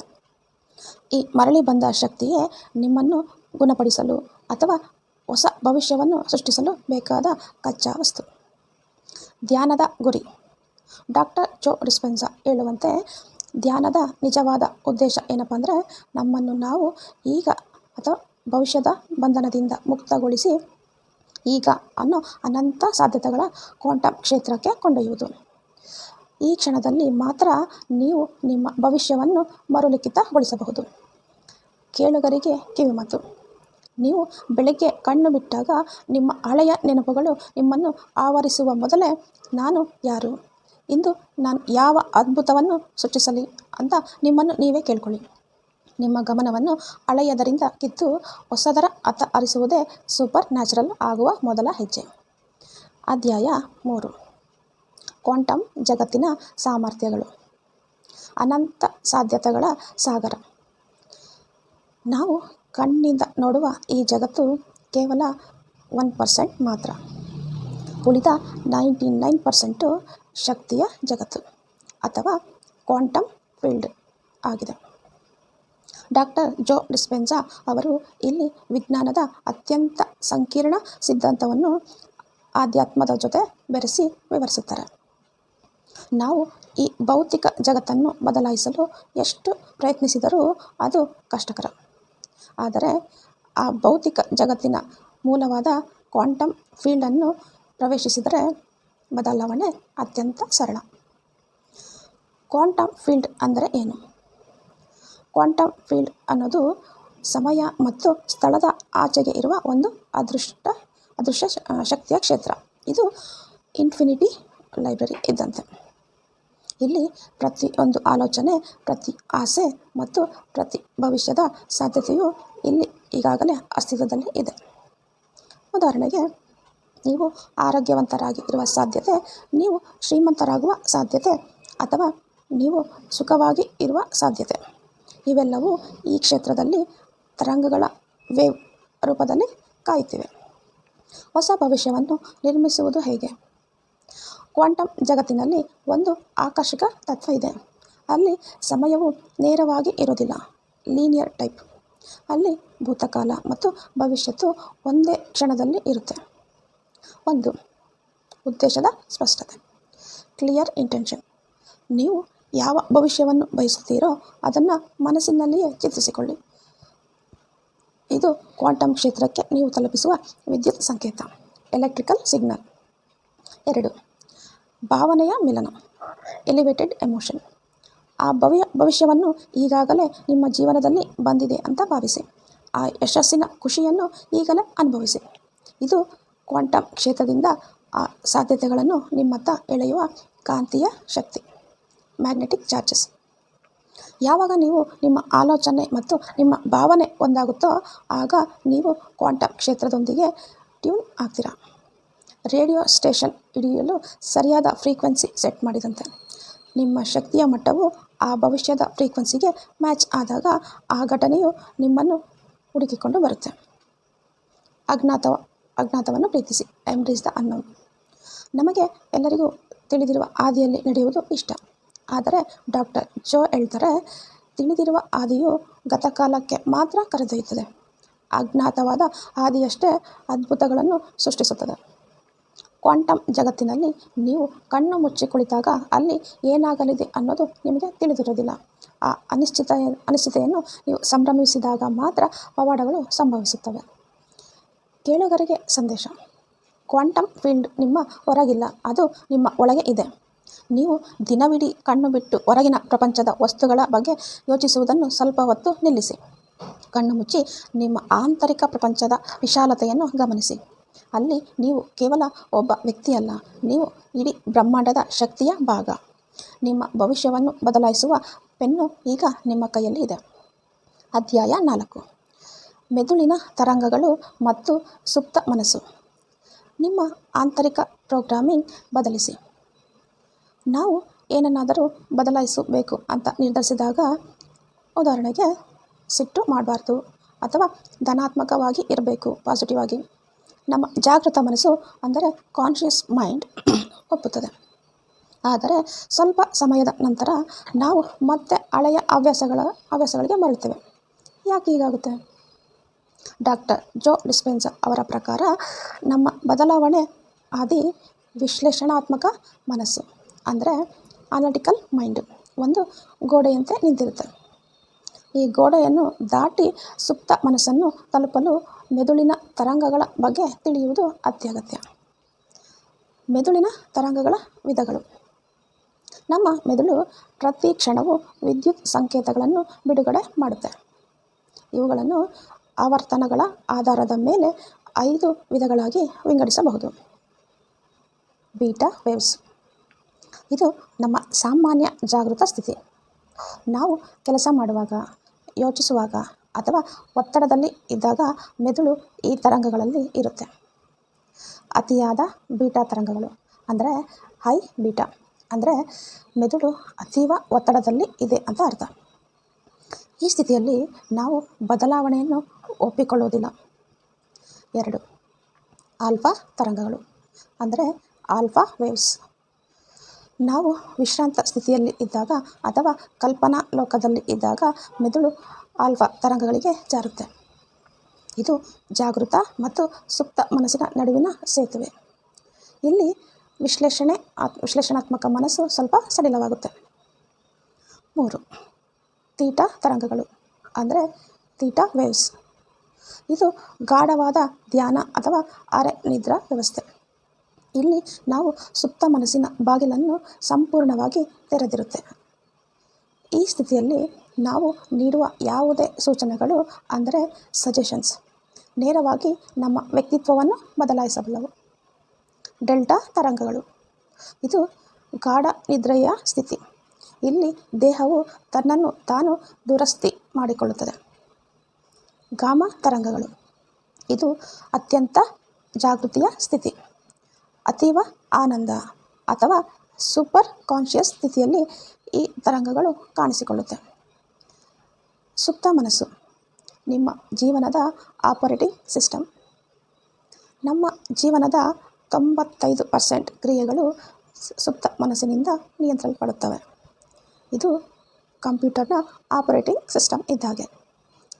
ಈ ಮರಳಿ ಬಂದ ಶಕ್ತಿಯೇ ನಿಮ್ಮನ್ನು ಗುಣಪಡಿಸಲು ಅಥವಾ ಹೊಸ ಭವಿಷ್ಯವನ್ನು ಸೃಷ್ಟಿಸಲು ಬೇಕಾದ ಕಚ್ಚಾ ವಸ್ತು. ಧ್ಯಾನದ ಗುರಿ. ಡಾಕ್ಟರ್ ಜೋ ಡಿಸ್ಪೆನ್ಸಾ ಹೇಳುವಂತೆ ಧ್ಯಾನದ ನಿಜವಾದ ಉದ್ದೇಶ ಏನಪ್ಪ ಅಂದರೆ ನಮ್ಮನ್ನು ನಾವು ಈಗ ಅಥವಾ ಭವಿಷ್ಯದ ಬಂಧನದಿಂದ ಮುಕ್ತಗೊಳಿಸಿ ಈಗ ಅನ್ನೋ ಅನಂತ ಸಾಧ್ಯತೆಗಳ ಕ್ವಾಂಟಮ್ ಕ್ಷೇತ್ರಕ್ಕೆ ಕೊಂಡೊಯ್ಯುವುದು. ಈ ಕ್ಷಣದಲ್ಲಿ ಮಾತ್ರ ನೀವು ನಿಮ್ಮ ಭವಿಷ್ಯವನ್ನು ಮರುಲಿಖಿತಗೊಳಿಸಬಹುದು. ಕೇಳುಗರಿಗೆ ಕಿವಿಮಾತು. ನೀವು ಬೆಳಗ್ಗೆ ಕಣ್ಣು ಬಿಟ್ಟಾಗ ನಿಮ್ಮ ಹಳೆಯ ನೆನಪುಗಳು ನಿಮ್ಮನ್ನು ಆವರಿಸುವ ಮೊದಲೇ ನಾನು ಯಾರು, ಇಂದು ನಾನು ಯಾವ ಅದ್ಭುತವನ್ನು ಸೃಷ್ಟಿಸಲಿ ಅಂತ ನಿಮ್ಮನ್ನು ನೀವೇ ಕೇಳ್ಕೊಳ್ಳಿ. ನಿಮ್ಮ ಗಮನವನ್ನು ಹಳೆಯದರಿಂದ ಕಿತ್ತು ಹೊಸದರ ಅತ್ತ ಹರಿಸುವುದೇ ಸೂಪರ್ ನ್ಯಾಚುರಲ್ ಆಗುವ ಮೊದಲ ಹೆಜ್ಜೆ. ಅಧ್ಯಾಯ 3. ಕ್ವಾಂಟಮ್ ಜಗತ್ತಿನ ಸಾಮರ್ಥ್ಯಗಳು. ಅನಂತ ಸಾಧ್ಯತೆಗಳ ಸಾಗರ. ನಾವು ಕಣ್ಣಿಂದ ನೋಡುವ ಈ ಜಗತ್ತು ಕೇವಲ 1% ಮಾತ್ರ. ಉಳಿದ 99% ಶಕ್ತಿಯ ಜಗತ್ತು ಅಥವಾ ಕ್ವಾಂಟಮ್ ಫೀಲ್ಡ್ ಆಗಿದೆ. ಡಾಕ್ಟರ್ ಜೋ ಡಿಸ್ಪೆನ್ಸಾ ಅವರು ಇಲ್ಲಿ ವಿಜ್ಞಾನದ ಅತ್ಯಂತ ಸಂಕೀರ್ಣ ಸಿದ್ಧಾಂತವನ್ನು ಆಧ್ಯಾತ್ಮದ ಜೊತೆ ಬೆರೆಸಿ ವಿವರಿಸುತ್ತಾರೆ. ನಾವು ಈ ಭೌತಿಕ ಜಗತ್ತನ್ನು ಬದಲಾಯಿಸಲು ಎಷ್ಟು ಪ್ರಯತ್ನಿಸಿದರೂ ಅದು ಕಷ್ಟಕರ. ಆದರೆ ಆ ಭೌತಿಕ ಜಗತ್ತಿನ ಮೂಲವಾದ ಕ್ವಾಂಟಮ್ ಫೀಲ್ಡನ್ನು ಪ್ರವೇಶಿಸಿದರೆ ಬದಲಾವಣೆ ಅತ್ಯಂತ ಸರಳ. ಕ್ವಾಂಟಮ್ ಫೀಲ್ಡ್ ಅಂದರೆ ಏನು? ಕ್ವಾಂಟಮ್ ಫೀಲ್ಡ್ ಅನ್ನೋದು ಸಮಯ ಮತ್ತು ಸ್ಥಳದ ಆಚೆಗೆ ಇರುವ ಒಂದು ಅದೃಶ್ಯ ಶಕ್ತಿಯ ಕ್ಷೇತ್ರ. ಇದು ಇನ್ಫಿನಿಟಿ ಲೈಬ್ರರಿ ಇದ್ದಂತೆ. ಇಲ್ಲಿ ಪ್ರತಿಯೊಂದು ಆಲೋಚನೆ, ಪ್ರತಿ ಆಸೆ ಮತ್ತು ಪ್ರತಿ ಭವಿಷ್ಯದ ಸಾಧ್ಯತೆಯು ಇಲ್ಲಿ ಈಗಾಗಲೇ ಅಸ್ತಿತ್ವದಲ್ಲಿ ಇದೆ. ಉದಾಹರಣೆಗೆ, ನೀವು ಆರೋಗ್ಯವಂತರಾಗಿ ಇರುವ ಸಾಧ್ಯತೆ, ನೀವು ಶ್ರೀಮಂತರಾಗುವ ಸಾಧ್ಯತೆ ಅಥವಾ ನೀವು ಸುಖವಾಗಿ ಇರುವ ಸಾಧ್ಯತೆ ಇವೆಲ್ಲವೂ ಈ ಕ್ಷೇತ್ರದಲ್ಲಿ ತರಂಗಗಳ ವೇವ್ ರೂಪದಲ್ಲಿ ಕಾಯುತ್ತಿವೆ. ಹೊಸ ಭವಿಷ್ಯವನ್ನು ನಿರ್ಮಿಸುವುದು ಹೇಗೆ? ಕ್ವಾಂಟಮ್ ಜಗತ್ತಿನಲ್ಲಿ ಒಂದು ಆಕರ್ಷಕ ತತ್ವ ಇದೆ. ಅಲ್ಲಿ ಸಮಯವು ನೇರವಾಗಿ ಇರೋದಿಲ್ಲ, ಲೀನಿಯರ್ ಟೈಪ್. ಅಲ್ಲಿ ಭೂತಕಾಲ ಮತ್ತು ಭವಿಷ್ಯತ್ತು ಒಂದೇ ಕ್ಷಣದಲ್ಲಿ ಇರುತ್ತೆ. 1. ಉದ್ದೇಶದ ಸ್ಪಷ್ಟತೆ. Clear intention. ನೀವು ಯಾವ ಭವಿಷ್ಯವನ್ನು ಬಯಸುತ್ತೀರೋ ಅದನ್ನು ಮನಸ್ಸಿನಲ್ಲಿಯೇ ಚಿತ್ರಿಸಿಕೊಳ್ಳಿ. ಇದು ಕ್ವಾಂಟಮ್ ಕ್ಷೇತ್ರಕ್ಕೆ ನೀವು ತಲುಪಿಸುವ ವಿದ್ಯುತ್ ಸಂಕೇತ, ಎಲೆಕ್ಟ್ರಿಕಲ್ ಸಿಗ್ನಲ್. 2. ಭಾವನೆಯ ಮಿಲನ, ಎಲಿವೇಟೆಡ್ ಎಮೋಷನ್. ಆ ಭವಿಷ್ಯವನ್ನು ಈಗಾಗಲೇ ನಿಮ್ಮ ಜೀವನದಲ್ಲಿ ಬಂದಿದೆ ಅಂತ ಭಾವಿಸಿ. ಆ ಯಶಸ್ಸಿನ ಖುಷಿಯನ್ನು ಈಗಲೇ ಅನುಭವಿಸಿ. ಇದು ಕ್ವಾಂಟಮ್ ಕ್ಷೇತ್ರದಿಂದ ಆ ಸಾಧ್ಯತೆಗಳನ್ನು ನಿಮ್ಮತ್ತ ಎಳೆಯುವ ಕಾಂತೀಯ ಶಕ್ತಿ, ಮ್ಯಾಗ್ನೆಟಿಕ್ ಚಾರ್ಜಸ್. ಯಾವಾಗ ನೀವು ನಿಮ್ಮ ಆಲೋಚನೆ ಮತ್ತು ನಿಮ್ಮ ಭಾವನೆ ಒಂದಾಗುತ್ತೋ ಆಗ ನೀವು ಕ್ವಾಂಟಮ್ ಕ್ಷೇತ್ರದೊಂದಿಗೆ ಟ್ಯೂನ್ ಆಗ್ತೀರಾ. ರೇಡಿಯೋ ಸ್ಟೇಷನ್ ಹಿಡಿಯಲು ಸರಿಯಾದ ಫ್ರೀಕ್ವೆನ್ಸಿ ಸೆಟ್ ಮಾಡಿದಂತೆ. ನಿಮ್ಮ ಶಕ್ತಿಯ ಮಟ್ಟವು ಆ ಭವಿಷ್ಯದ ಫ್ರೀಕ್ವೆನ್ಸಿಗೆ ಮ್ಯಾಚ್ ಆದಾಗ ಆ ಘಟನೆಯು ನಿಮ್ಮನ್ನು ಹುಡುಕಿಕೊಂಡು ಬರುತ್ತೆ. ಅಜ್ಞಾತವನ್ನು ಪ್ರೀತಿಸಿ, ಎಂಬ್ರೇಸ್ ದ ಅನ್ನೋನ್. ನಮಗೆ ಎಲ್ಲರಿಗೂ ತಿಳಿದಿರುವ ಹಾದಿಯಲ್ಲಿ ನಡೆಯುವುದು ಇಷ್ಟ. ಆದರೆ ಡಾಕ್ಟರ್ ಜೋ ಹೇಳ್ತಾರೆ, ತಿಳಿದಿರುವ ಹಾದಿಯು ಗತಕಾಲಕ್ಕೆ ಮಾತ್ರ ಕರೆದೊಯ್ಯುತ್ತದೆ. ಅಜ್ಞಾತವಾದ ಹಾದಿಯಷ್ಟೇ ಅದ್ಭುತಗಳನ್ನು ಸೃಷ್ಟಿಸುತ್ತದೆ. ಕ್ವಾಂಟಮ್ ಜಗತ್ತಿನಲ್ಲಿ ನೀವು ಕಣ್ಣು ಮುಚ್ಚಿ ಕುಳಿತಾಗ ಅಲ್ಲಿ ಏನಾಗಲಿದೆ ಅನ್ನೋದು ನಿಮಗೆ ತಿಳಿದಿರೋದಿಲ್ಲ. ಆ ಅನಿಶ್ಚಿತೆಯನ್ನು ನೀವು ಸಂಭ್ರಮಿಸಿದಾಗ ಮಾತ್ರ ಪವಾಡಗಳು ಸಂಭವಿಸುತ್ತವೆ. ಕೇಳುಗರಿಗೆ ಸಂದೇಶ. ಕ್ವಾಂಟಮ್ ಫೀಲ್ಡ್ ನಿಮ್ಮ ಹೊರಗಿಲ್ಲ, ಅದು ನಿಮ್ಮ ಒಳಗೆ ಇದೆ. ನೀವು ದಿನವಿಡೀ ಕಣ್ಣು ಬಿಟ್ಟು ಹೊರಗಿನ ಪ್ರಪಂಚದ ವಸ್ತುಗಳ ಬಗ್ಗೆ ಯೋಚಿಸುವುದನ್ನು ಸ್ವಲ್ಪ ಹೊತ್ತು ನಿಲ್ಲಿಸಿ. ಕಣ್ಣು ಮುಚ್ಚಿ ನಿಮ್ಮ ಆಂತರಿಕ ಪ್ರಪಂಚದ ವಿಶಾಲತೆಯನ್ನು ಗಮನಿಸಿ. ಅಲ್ಲಿ ನೀವು ಕೇವಲ ಒಬ್ಬ ವ್ಯಕ್ತಿಯಲ್ಲ, ನೀವು ಇಡೀ ಬ್ರಹ್ಮಾಂಡದ ಶಕ್ತಿಯ ಭಾಗ. ನಿಮ್ಮ ಭವಿಷ್ಯವನ್ನು ಬದಲಾಯಿಸುವ ಪೆನ್ನು ಈಗ ನಿಮ್ಮ ಕೈಯಲ್ಲಿ ಇದೆ. ಅಧ್ಯಾಯ 4. ಮೆದುಳಿನ ತರಂಗಗಳು ಮತ್ತು ಸುಪ್ತ ಮನಸ್ಸು. ನಿಮ್ಮ ಆಂತರಿಕ ಪ್ರೋಗ್ರಾಮಿಂಗ್ ಬದಲಿಸಿ. ನಾವು ಏನನ್ನಾದರೂ ಬದಲಾಯಿಸಬೇಕು ಅಂತ ನಿರ್ಧರಿಸಿದಾಗ, ಉದಾಹರಣೆಗೆ ಸಿಟ್ಟು ಮಾಡಬಾರ್ದು ಅಥವಾ ಧನಾತ್ಮಕವಾಗಿ ಇರಬೇಕು, ಪಾಸಿಟಿವ್ ಆಗಿ, ನಮ್ಮ ಜಾಗೃತ ಮನಸ್ಸು ಅಂದರೆ ಕಾನ್ಷಿಯಸ್ ಮೈಂಡ್ ಒಪ್ಪುತ್ತದೆ. ಆದರೆ ಸ್ವಲ್ಪ ಸಮಯದ ನಂತರ ನಾವು ಮತ್ತೆ ಹಳೆಯ ಹವ್ಯಾಸಗಳಿಗೆ ಮರಳುತ್ತೇವೆ. ಯಾಕೆ ಹೀಗಾಗುತ್ತೆ? ಡಾಕ್ಟರ್ ಜೋ ಡಿಸ್ಪೆನ್ಸಾ ಅವರ ಪ್ರಕಾರ ನಮ್ಮ ಬದಲಾವಣೆ ಹಾದಿ ವಿಶ್ಲೇಷಣಾತ್ಮಕ ಮನಸ್ಸು ಅಂದರೆ ಅನಾಲಿಟಿಕಲ್ ಮೈಂಡ್ ಒಂದು ಗೋಡೆಯಂತೆ ನಿಂತಿರುತ್ತೆ. ಈ ಗೋಡೆಯನ್ನು ದಾಟಿ ಸುಪ್ತ ಮನಸ್ಸನ್ನು ತಲುಪಲು ಮೆದುಳಿನ ತರಂಗಗಳ ಬಗ್ಗೆ ತಿಳಿಯುವುದು ಅತ್ಯಗತ್ಯ. ಮೆದುಳಿನ ತರಂಗಗಳ ವಿಧಗಳು. ನಮ್ಮ ಮೆದುಳು ಪ್ರತಿ ಕ್ಷಣವೂ ವಿದ್ಯುತ್ ಸಂಕೇತಗಳನ್ನು ಬಿಡುಗಡೆ ಮಾಡುತ್ತೆ. ಇವುಗಳನ್ನು ಆವರ್ತನಗಳ ಆಧಾರದ ಮೇಲೆ 5 ವಿಧಗಳಾಗಿ ವಿಂಗಡಿಸಬಹುದು. Beta waves. ಇದು ನಮ್ಮ ಸಾಮಾನ್ಯ ಜಾಗೃತ ಸ್ಥಿತಿ. ನಾವು ಕೆಲಸ ಮಾಡುವಾಗ, ಯೋಚಿಸುವಾಗ ಅಥವಾ ಒತ್ತಡದಲ್ಲಿ ಇದ್ದಾಗ ಮೆದುಳು ಈ ತರಂಗಗಳಲ್ಲಿ ಇರುತ್ತೆ. ಅತಿಯಾದ ಬೀಟಾ ತರಂಗಗಳು ಅಂದರೆ ಹೈ ಬೀಟಾ ಅಂದರೆ ಮೆದುಳು ಅತೀವ ಒತ್ತಡದಲ್ಲಿ ಇದೆ ಅಂತ ಅರ್ಥ. ಈ ಸ್ಥಿತಿಯಲ್ಲಿ ನಾವು ಬದಲಾವಣೆಯನ್ನು ಒಪ್ಪಿಕೊಳ್ಳುವುದಿಲ್ಲ. 2. ಆಲ್ಫಾ ತರಂಗಗಳು ಅಂದರೆ ಆಲ್ಫಾ ವೇವ್ಸ್. ನಾವು ವಿಶ್ರಾಂತ ಸ್ಥಿತಿಯಲ್ಲಿ ಇದ್ದಾಗ ಅಥವಾ ಕಲ್ಪನಾ ಲೋಕದಲ್ಲಿ ಇದ್ದಾಗ ಮೆದುಳು ಆಲ್ಫಾ ತರಂಗಗಳಿಗೆ ಜಾರುತ್ತೆ. ಇದು ಜಾಗೃತ ಮತ್ತು ಸುಪ್ತ ಮನಸ್ಸಿನ ನಡುವಿನ ಸೇತುವೆ. ಇಲ್ಲಿ ವಿಶ್ಲೇಷಣಾತ್ಮಕ ಮನಸ್ಸು ಸ್ವಲ್ಪ ಸಡಿಲವಾಗುತ್ತೆ. 3. ಥೀಟಾ ತರಂಗಗಳು ಅಂದರೆ ಥೀಟಾ ವೇವ್ಸ್. ಇದು ಗಾಢವಾದ ಧ್ಯಾನ ಅಥವಾ ಅರೆ ನಿದ್ರಾ ವ್ಯವಸ್ಥೆ. ಇಲ್ಲಿ ನಾವು ಸುಪ್ತ ಮನಸ್ಸಿನ ಬಾಗಿಲನ್ನು ಸಂಪೂರ್ಣವಾಗಿ ತೆರೆದಿರುತ್ತೆ. ಈ ಸ್ಥಿತಿಯಲ್ಲಿ ನಾವು ನೀಡುವ ಯಾವುದೇ ಸೂಚನೆಗಳು ಅಂದರೆ ಸಜೆಷನ್ಸ್ ನೇರವಾಗಿ ನಮ್ಮ ವ್ಯಕ್ತಿತ್ವವನ್ನು ಬದಲಾಯಿಸಬಲ್ಲವು. ಡೆಲ್ಟಾ ತರಂಗಗಳು. ಇದು ಗಾಢ ನಿದ್ರೆಯ ಸ್ಥಿತಿ. ಇಲ್ಲಿ ದೇಹವು ತನ್ನನ್ನು ತಾನು ದುರಸ್ತಿ ಮಾಡಿಕೊಳ್ಳುತ್ತದೆ. ಗಾಮಾ ತರಂಗಗಳು. ಇದು ಅತ್ಯಂತ ಜಾಗೃತಿಯ ಸ್ಥಿತಿ. ಅತೀವ ಆನಂದ ಅಥವಾ ಸೂಪರ್ ಕಾನ್ಷಿಯಸ್ ಸ್ಥಿತಿಯಲ್ಲಿ ಈ ತರಂಗಗಳು ಕಾಣಿಸಿಕೊಳ್ಳುತ್ತೆ. ಸುಪ್ತ ಮನಸ್ಸು ನಿಮ್ಮ ಜೀವನದ ಆಪರೇಟಿಂಗ್ ಸಿಸ್ಟಮ್. ನಮ್ಮ ಜೀವನದ 95% ಕ್ರಿಯೆಗಳು ಸುಪ್ತ ಮನಸ್ಸಿನಿಂದ ನಿಯಂತ್ರಿಸಲ್ಪಡುತ್ತವೆ. ಇದು ಕಂಪ್ಯೂಟರ್ನ ಆಪರೇಟಿಂಗ್ ಸಿಸ್ಟಮ್ ಇದ್ದಾಗೆ.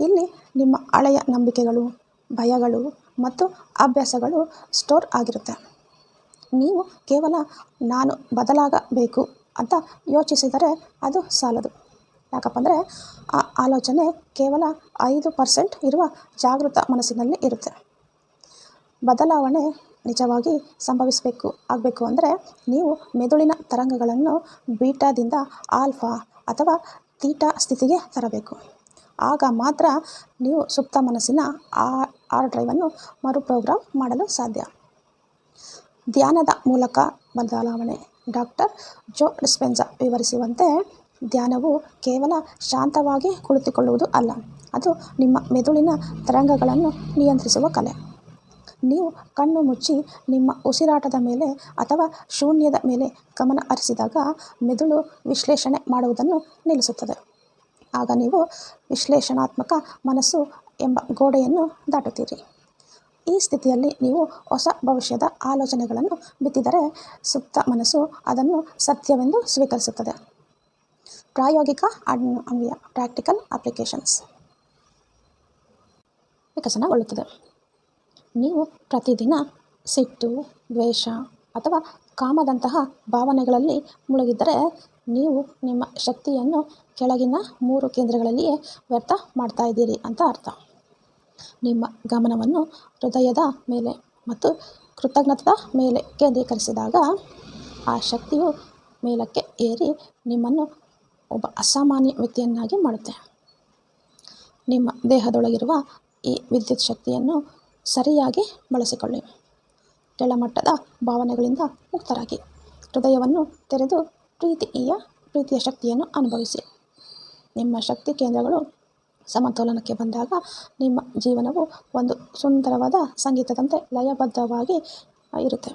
ಇಲ್ಲಿ ನಿಮ್ಮ ಹಳೆಯ ನಂಬಿಕೆಗಳು, ಭಯಗಳು ಮತ್ತು ಅಭ್ಯಾಸಗಳು ಸ್ಟೋರ್ ಆಗಿರುತ್ತೆ. ನೀವು ಕೇವಲ ನಾನು ಬದಲಾಗಬೇಕು ಅಂತ ಯೋಚಿಸಿದರೆ ಅದು ಸಾಲದು. ಯಾಕಪ್ಪ ಅಂದರೆ ಆ ಆಲೋಚನೆ ಕೇವಲ 5% ಇರುವ ಜಾಗೃತ ಮನಸ್ಸಿನಲ್ಲಿ ಇರುತ್ತೆ. ಬದಲಾವಣೆ ನಿಜವಾಗಿ ಆಗಬೇಕು ಅಂದರೆ ನೀವು ಮೆದುಳಿನ ತರಂಗಗಳನ್ನು ಬೀಟಾದಿಂದ ಆಲ್ಫಾ ಅಥವಾ ಥೀಟಾ ಸ್ಥಿತಿಗೆ ತರಬೇಕು. ಆಗ ಮಾತ್ರ ನೀವು ಸುಪ್ತ ಮನಸ್ಸಿನ ಹಾರ್ಡ್ ಡ್ರೈವನ್ನು ಮರುಪ್ರೋಗ್ರಾಮ್ ಮಾಡಲು ಸಾಧ್ಯ. ಧ್ಯಾನದ ಮೂಲಕ ಬದಲಾವಣೆ. ಡಾಕ್ಟರ್ ಜೋ ಡಿಸ್ಪೆನ್ಸಾ ವಿವರಿಸುವಂತೆ ಧ್ಯಾನವು ಕೇವಲ ಶಾಂತವಾಗಿ ಕುಳಿತುಕೊಳ್ಳುವುದು ಅಲ್ಲ, ಅದು ನಿಮ್ಮ ಮೆದುಳಿನ ತರಂಗಗಳನ್ನು ನಿಯಂತ್ರಿಸುವ ಕಲೆ. ನೀವು ಕಣ್ಣು ಮುಚ್ಚಿ ನಿಮ್ಮ ಉಸಿರಾಟದ ಮೇಲೆ ಅಥವಾ ಶೂನ್ಯದ ಮೇಲೆ ಗಮನ ಹರಿಸಿದಾಗ ಮೆದುಳು ವಿಶ್ಲೇಷಣೆ ಮಾಡುವುದನ್ನು ನಿಲ್ಲಿಸುತ್ತದೆ. ಆಗ ನೀವು ವಿಶ್ಲೇಷಣಾತ್ಮಕ ಮನಸ್ಸು ಎಂಬ ಗೋಡೆಯನ್ನು ದಾಟುತ್ತೀರಿ. ಈ ಸ್ಥಿತಿಯಲ್ಲಿ ನೀವು ಹೊಸ ಭವಿಷ್ಯದ ಆಲೋಚನೆಗಳನ್ನು ಬಿತ್ತಿದರೆ ಸುಪ್ತ ಮನಸ್ಸು ಅದನ್ನು ಸತ್ಯವೆಂದು ಸ್ವೀಕರಿಸುತ್ತದೆ. ಪ್ರಾಯೋಗಿಕ ಅನ್ವಯ ಪ್ರಾಕ್ಟಿಕಲ್ ಅಪ್ಲಿಕೇಶನ್ಸ್ ವಿಕಸನಗೊಳ್ಳುತ್ತದೆ. ನೀವು ಪ್ರತಿದಿನ ಸಿಟ್ಟು, ದ್ವೇಷ ಅಥವಾ ಕಾಮದಂತಹ ಭಾವನೆಗಳಲ್ಲಿ ಮುಳುಗಿದ್ದರೆ ನೀವು ನಿಮ್ಮ ಶಕ್ತಿಯನ್ನು ಕೆಳಗಿನ 3 ಕೇಂದ್ರಗಳಲ್ಲಿಯೇ ವ್ಯರ್ಥ ಮಾಡ್ತಾ ಇದ್ದೀರಿ ಅಂತ ಅರ್ಥ. ನಿಮ್ಮ ಗಮನವನ್ನು ಹೃದಯದ ಮೇಲೆ ಮತ್ತು ಕೃತಜ್ಞತೆಯ ಮೇಲೆ ಕೇಂದ್ರೀಕರಿಸಿದಾಗ ಆ ಶಕ್ತಿಯು ಮೇಲಕ್ಕೆ ಏರಿ ನಿಮ್ಮನ್ನು ಒಬ್ಬ ಅಸಾಮಾನ್ಯ ವ್ಯಕ್ತಿಯನ್ನಾಗಿ ಮಾಡುತ್ತೆ. ನಿಮ್ಮ ದೇಹದೊಳಗಿರುವ ಈ ವಿದ್ಯುತ್ ಶಕ್ತಿಯನ್ನು ಸರಿಯಾಗಿ ಬಳಸಿಕೊಳ್ಳಿ. ಕೆಳಮಟ್ಟದ ಭಾವನೆಗಳಿಂದ ಮುಕ್ತರಾಗಿ ಹೃದಯವನ್ನು ತೆರೆದು ಪ್ರೀತಿಯ ಶಕ್ತಿಯನ್ನು ಅನುಭವಿಸಿ. ನಿಮ್ಮ ಶಕ್ತಿ ಕೇಂದ್ರಗಳು ಸಮತೋಲನಕ್ಕೆ ಬಂದಾಗ ನಿಮ್ಮ ಜೀವನವು ಒಂದು ಸುಂದರವಾದ ಸಂಗೀತದಂತೆ ಲಯಬದ್ಧವಾಗಿ ಇರುತ್ತೆ.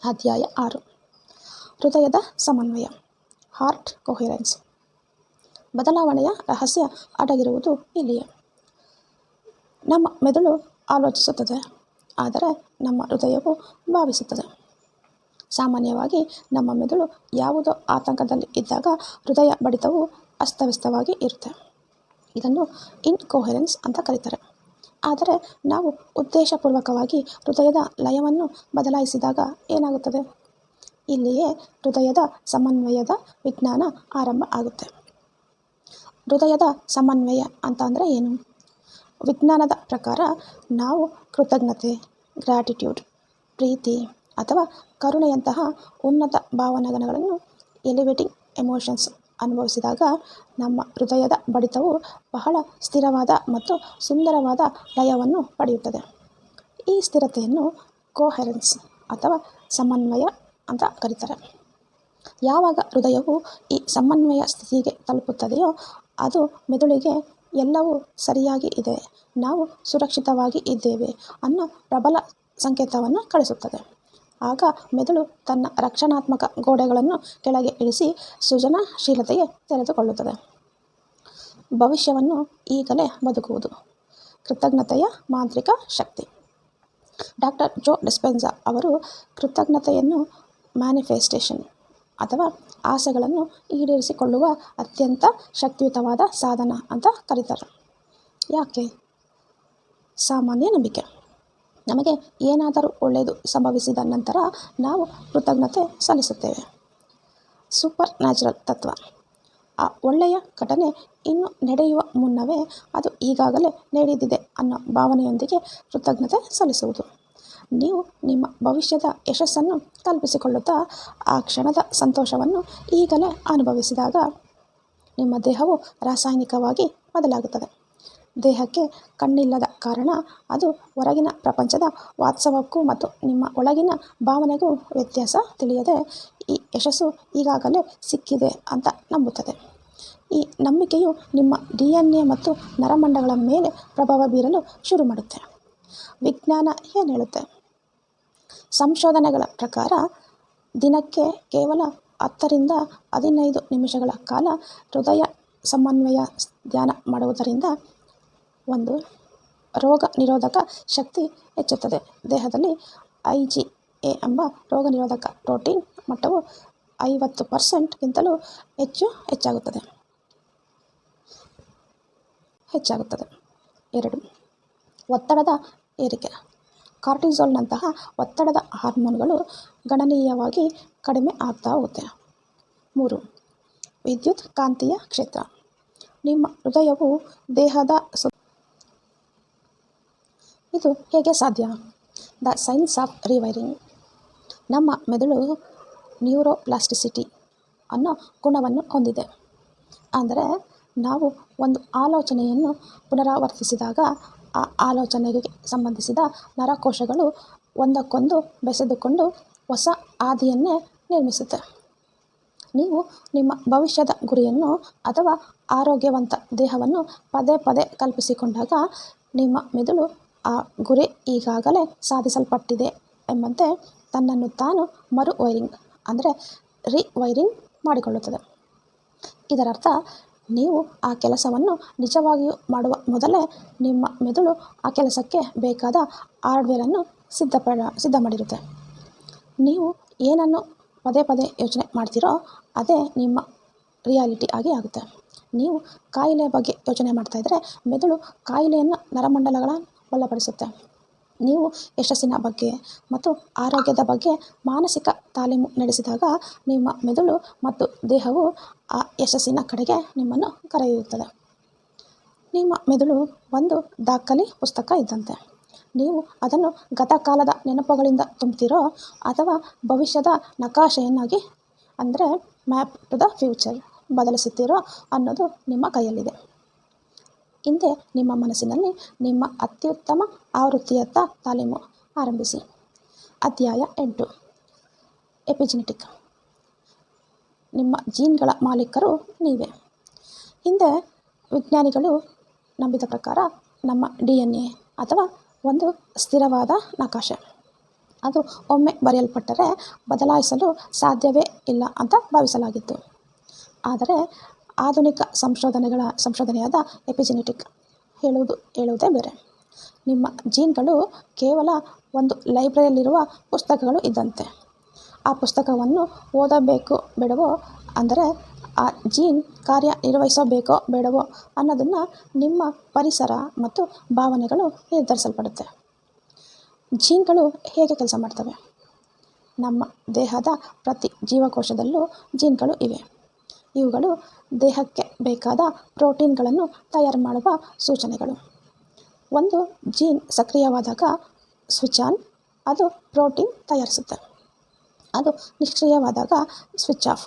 ಅಧ್ಯಾಯ 6. ಹೃದಯದ ಸಮನ್ವಯ ಹಾರ್ಟ್ ಕೊಹೆರೆನ್ಸ್. ಬದಲಾವಣೆಯ ರಹಸ್ಯ ಅಡಗಿರುವುದು ಇಲ್ಲಿಯೇ. ನಮ್ಮ ಮೆದುಳು ಆಲೋಚಿಸುತ್ತದೆ, ಆದರೆ ನಮ್ಮ ಹೃದಯವು ಭಾವಿಸುತ್ತದೆ. ಸಾಮಾನ್ಯವಾಗಿ ನಮ್ಮ ಮೆದುಳು ಯಾವುದೋ ಆತಂಕದಲ್ಲಿ ಇದ್ದಾಗ ಹೃದಯ ಬಡಿತವು ಅಸ್ತವ್ಯಸ್ತವಾಗಿ ಇರುತ್ತೆ. ಇದನ್ನು ಇನ್ಕೋಹೆರೆನ್ಸ್ ಅಂತ ಕರೀತಾರೆ. ಆದರೆ ನಾವು ಉದ್ದೇಶಪೂರ್ವಕವಾಗಿ ಹೃದಯದ ಲಯವನ್ನು ಬದಲಾಯಿಸಿದಾಗ ಏನಾಗುತ್ತದೆ? ಇಲ್ಲಿಯೇ ಹೃದಯದ ಸಮನ್ವಯದ ವಿಜ್ಞಾನ ಆರಂಭ ಆಗುತ್ತೆ. ಹೃದಯದ ಸಮನ್ವಯ ಅಂತ ಅಂದರೆ ಏನು? ವಿಜ್ಞಾನದ ಪ್ರಕಾರ ನಾವು ಕೃತಜ್ಞತೆ, ಗ್ರ್ಯಾಟಿಟ್ಯೂಡ್, ಪ್ರೀತಿ ಅಥವಾ ಕರುಣೆಯಂತಹ ಉನ್ನತ ಭಾವನೆಗಳನ್ನು ಎಲಿವೇಟಿಂಗ್ ಎಮೋಷನ್ಸ್ ಅನುಭವಿಸಿದಾಗ ನಮ್ಮ ಹೃದಯದ ಬಡಿತವು ಬಹಳ ಸ್ಥಿರವಾದ ಮತ್ತು ಸುಂದರವಾದ ಲಯವನ್ನು ಪಡೆಯುತ್ತದೆ. ಈ ಸ್ಥಿರತೆಯನ್ನು ಕೋಹೆರೆನ್ಸ್ ಅಥವಾ ಸಮನ್ವಯ ಅಂತ ಕರೀತಾರೆ. ಯಾವಾಗ ಹೃದಯವು ಈ ಸಮನ್ವಯ ಸ್ಥಿತಿಗೆ ತಲುಪುತ್ತದೆಯೋ ಅದು ಮೆದುಳಿಗೆ ಎಲ್ಲವೂ ಸರಿಯಾಗಿ ಇದೆ, ನಾವು ಸುರಕ್ಷಿತವಾಗಿ ಇದ್ದೇವೆ ಅನ್ನೋ ಪ್ರಬಲ ಸಂಕೇತವನ್ನು ಕಳಿಸುತ್ತದೆ. ಆಗ ಮೆದುಳು ತನ್ನ ರಕ್ಷಣಾತ್ಮಕ ಗೋಡೆಗಳನ್ನು ಕೆಳಗೆ ಇಳಿಸಿ ಸೃಜನಶೀಲತೆಗೆ ತೆರೆದುಕೊಳ್ಳುತ್ತದೆ. ಭವಿಷ್ಯವನ್ನು ಈಗಲೇ ಬದುಕುವುದು. ಕೃತಜ್ಞತೆಯ ಮಾಂತ್ರಿಕ ಶಕ್ತಿ. ಡಾಕ್ಟರ್ ಜೋ ಡಿಸ್ಪೆನ್ಸಾ ಅವರು ಕೃತಜ್ಞತೆಯನ್ನು ಮ್ಯಾನಿಫೆಸ್ಟೇಷನ್ ಅಥವಾ ಆಸೆಗಳನ್ನು ಈಡೇರಿಸಿಕೊಳ್ಳುವ ಅತ್ಯಂತ ಶಕ್ತಿಯುತವಾದ ಸಾಧನ ಅಂತ ಕರೀತಾರೆ. ಯಾಕೆ? ಸಾಮಾನ್ಯ ನಂಬಿಕೆ. ನಮಗೆ ಏನಾದರೂ ಒಳ್ಳೆಯದು ಸಂಭವಿಸಿದ ನಂತರ ನಾವು ಕೃತಜ್ಞತೆ ಸಲ್ಲಿಸುತ್ತೇವೆ. ಸೂಪರ್ ನ್ಯಾಚುರಲ್ ತತ್ವ. ಆ ಒಳ್ಳೆಯ ಘಟನೆ ಇನ್ನು ನಡೆಯುವ ಮುನ್ನವೇ ಅದು ಈಗಾಗಲೇ ನಡೆದಿದೆ ಅನ್ನೋ ಭಾವನೆಯೊಂದಿಗೆ ಕೃತಜ್ಞತೆ ಸಲ್ಲಿಸುವುದು. ನೀವು ನಿಮ್ಮ ಭವಿಷ್ಯದ ಯಶಸ್ಸನ್ನು ಕಲ್ಪಿಸಿಕೊಳ್ಳುತ್ತಾ ಆ ಕ್ಷಣದ ಸಂತೋಷವನ್ನು ಈಗಲೇ ಅನುಭವಿಸಿದಾಗ ನಿಮ್ಮ ದೇಹವು ರಾಸಾಯನಿಕವಾಗಿ ಬದಲಾಗುತ್ತದೆ. ದೇಹಕ್ಕೆ ಕಣ್ಣಿಲ್ಲದ ಕಾರಣ ಅದು ಹೊರಗಿನ ಪ್ರಪಂಚದ ವಾಸ್ತವಕ್ಕೂ ಮತ್ತು ನಿಮ್ಮ ಒಳಗಿನ ಭಾವನೆಗೂ ವ್ಯತ್ಯಾಸ ತಿಳಿಯದೆ ಈ ಯಶಸ್ಸು ಈಗಾಗಲೇ ಸಿಕ್ಕಿದೆ ಅಂತ ನಂಬುತ್ತದೆ. ಈ ನಂಬಿಕೆಯು ನಿಮ್ಮ DNA ಮತ್ತು ನರಮಂಡಗಳ ಮೇಲೆ ಪ್ರಭಾವ ಬೀರಲು ಶುರು ಮಾಡುತ್ತೆ. ವಿಜ್ಞಾನ ಏನು ಹೇಳುತ್ತೆ? ಸಂಶೋಧನೆಗಳ ಪ್ರಕಾರ ದಿನಕ್ಕೆ ಕೇವಲ 10ರಿಂದ 15 ನಿಮಿಷಗಳ ಕಾಲ ಹೃದಯ ಸಮನ್ವಯ ಧ್ಯಾನ ಮಾಡುವುದರಿಂದ ಒಂದು ರೋಗ ನಿರೋಧಕ ಶಕ್ತಿ ಹೆಚ್ಚುತ್ತದೆ. ದೇಹದಲ್ಲಿ IgA ಎಂಬ ರೋಗ ನಿರೋಧಕ ಪ್ರೋಟೀನ್ ಮಟ್ಟವು 50%ಗಿಂತಲೂ ಹೆಚ್ಚಾಗುತ್ತದೆ. 2. ಒತ್ತಡದ ಏರಿಕೆ. ಕಾರ್ಟಿಸೋಲ್ನಂತಹ ಒತ್ತಡದ ಹಾರ್ಮೋನ್ಗಳು ಗಣನೀಯವಾಗಿ ಕಡಿಮೆ ಆಗ್ತಾ ಹೋಗುತ್ತೆ. 3. ವಿದ್ಯುತ್ ಕಾಂತೀಯ ಕ್ಷೇತ್ರ. ನಿಮ್ಮ ಹೃದಯವು ದೇಹದ ಇದು ಹೇಗೆ ಸಾಧ್ಯ? The science of rewiring. ನಮ್ಮ ಮೆದುಳು ನ್ಯೂರೋಪ್ಲಾಸ್ಟಿಸಿಟಿ ಅನ್ನೋ ಗುಣವನ್ನು ಹೊಂದಿದೆ. ಅಂದರೆ ನಾವು ಒಂದು ಆಲೋಚನೆಯನ್ನು ಪುನರಾವರ್ತಿಸಿದಾಗ ಆ ಆಲೋಚನೆಗೆ ಸಂಬಂಧಿಸಿದ ನರಕೋಶಗಳು ಒಂದಕ್ಕೊಂದು ಬೆಸೆದುಕೊಂಡು ಹೊಸ ಹಾದಿಯನ್ನೇ ನಿರ್ಮಿಸುತ್ತೆ. ನೀವು ನಿಮ್ಮ ಭವಿಷ್ಯದ ಗುರಿಯನ್ನು ಅಥವಾ ಆರೋಗ್ಯವಂತ ದೇಹವನ್ನು ಪದೇ ಪದೇ ಕಲ್ಪಿಸಿಕೊಂಡಾಗ ನಿಮ್ಮ ಮೆದುಳು ಆ ಗುರಿ ಈಗಾಗಲೇ ಸಾಧಿಸಲ್ಪಟ್ಟಿದೆ ಎಂಬಂತೆ ತನ್ನನ್ನು ತಾನು ವೈರಿಂಗ್ ಅಂದರೆ ರಿವೈರಿಂಗ್ ಮಾಡಿಕೊಳ್ಳುತ್ತದೆ. ಇದರರ್ಥ ನೀವು ಆ ಕೆಲಸವನ್ನು ನಿಜವಾಗಿಯೂ ಮಾಡುವ ಮೊದಲೇ ನಿಮ್ಮ ಮೆದುಳು ಆ ಕೆಲಸಕ್ಕೆ ಬೇಕಾದ ಹಾರ್ಡ್ವೇರನ್ನು ಸಿದ್ಧ ಮಾಡಿರುತ್ತೆ. ನೀವು ಏನನ್ನು ಪದೇ ಪದೇ ಯೋಚನೆ ಮಾಡ್ತೀರೋ ಅದೇ ನಿಮ್ಮ ರಿಯಾಲಿಟಿ ಆಗಿ ಆಗುತ್ತೆ. ನೀವು ಕಾಯಿಲೆ ಬಗ್ಗೆ ಯೋಚನೆ ಮಾಡ್ತಾಯಿದ್ರೆ ಮೆದುಳು ಕಾಯಿಲೆಯನ್ನು ನರಮಂಡಲಗಳ ಬಲಪಡಿಸುತ್ತೆ. ನೀವು ಯಶಸ್ಸಿನ ಬಗ್ಗೆ ಮತ್ತು ಆರೋಗ್ಯದ ಬಗ್ಗೆ ಮಾನಸಿಕ ತಾಲೀಮು ನಡೆಸಿದಾಗ ನಿಮ್ಮ ಮೆದುಳು ಮತ್ತು ದೇಹವು ಆ ಯಶಸ್ಸಿನ ಕಡೆಗೆ ನಿಮ್ಮನ್ನು ಕರೆದೊಯ್ಯುತ್ತದೆ. ನಿಮ್ಮ ಮೆದುಳು ಒಂದು ದಾಖಲೆ ಪುಸ್ತಕ ಇದ್ದಂತೆ. ನೀವು ಅದನ್ನು ಗತಕಾಲದ ನೆನಪುಗಳಿಂದ ತುಂಬ್ತಿರೋ ಅಥವಾ ಭವಿಷ್ಯದ ನಕಾಶೆಯನ್ನಾಗಿ ಅಂದರೆ ಮ್ಯಾಪ್ ಟು ದ ಫ್ಯೂಚರ್ ಬದಲಿಸುತ್ತೀರೋ ಅನ್ನೋದು ನಿಮ್ಮ ಕೈಯಲ್ಲಿದೆ. ಹಿಂದೆ ನಿಮ್ಮ ಮನಸ್ಸಿನಲ್ಲಿ ನಿಮ್ಮ ಅತ್ಯುತ್ತಮ ಆವೃತ್ತಿಯತ್ತ ತಾಲೀಮು ಆರಂಭಿಸಿ. ಅಧ್ಯಾಯ 8. ಎಪಿಜೆನೆಟಿಕ್. ನಿಮ್ಮ ಜೀನ್ಗಳ ಮಾಲೀಕರು ನೀವೇ. ಹಿಂದೆ ವಿಜ್ಞಾನಿಗಳು ನಂಬಿದ ಪ್ರಕಾರ ನಮ್ಮ DNA ಅಥವಾ ಒಂದು ಸ್ಥಿರವಾದ ನಕಾಶೆ. ಅದು ಒಮ್ಮೆ ಬರೆಯಲ್ಪಟ್ಟರೆ ಬದಲಾಯಿಸಲು ಸಾಧ್ಯವೇ ಇಲ್ಲ ಅಂತ ಭಾವಿಸಲಾಗಿತ್ತು. ಆದರೆ ಆಧುನಿಕ ಸಂಶೋಧನೆಯಾದ ಎಪಿಜೆನೆಟಿಕ್ ಹೇಳುವುದೇ ಬೇರೆ. ನಿಮ್ಮ ಜೀನ್ಗಳು ಕೇವಲ ಒಂದು ಲೈಬ್ರರಿಯಲ್ಲಿರುವ ಪುಸ್ತಕಗಳು ಇದ್ದಂತೆ. ಆ ಪುಸ್ತಕವನ್ನು ಓದಬೇಕು ಬೇಡವೋ, ಅಂದರೆ ಆ ಜೀನ್ ಕಾರ್ಯನಿರ್ವಹಿಸಬೇಕೋ ಬೇಡವೋ ಅನ್ನೋದನ್ನು ನಿಮ್ಮ ಪರಿಸರ ಮತ್ತು ಭಾವನೆಗಳು ನಿರ್ಧರಿಸಲ್ಪಡುತ್ತೆ. ಜೀನ್ಗಳು ಹೇಗೆ ಕೆಲಸ ಮಾಡ್ತವೆ? ನಮ್ಮ ದೇಹದ ಪ್ರತಿ ಜೀವಕೋಶದಲ್ಲೂ ಜೀನ್ಗಳು ಇವೆ. ಇವುಗಳು ದೇಹಕ್ಕೆ ಬೇಕಾದ ಪ್ರೋಟೀನ್ಗಳನ್ನು ತಯಾರು ಮಾಡುವ ಸೂಚನೆಗಳು. ಒಂದು ಜೀನ್ ಸಕ್ರಿಯವಾದಾಗ ಸ್ವಿಚ್ ಆನ್, ಅದು ಪ್ರೋಟೀನ್ ತಯಾರಿಸುತ್ತೆ. ಅದು ನಿಷ್ಕ್ರಿಯವಾದಾಗ ಸ್ವಿಚ್ ಆಫ್,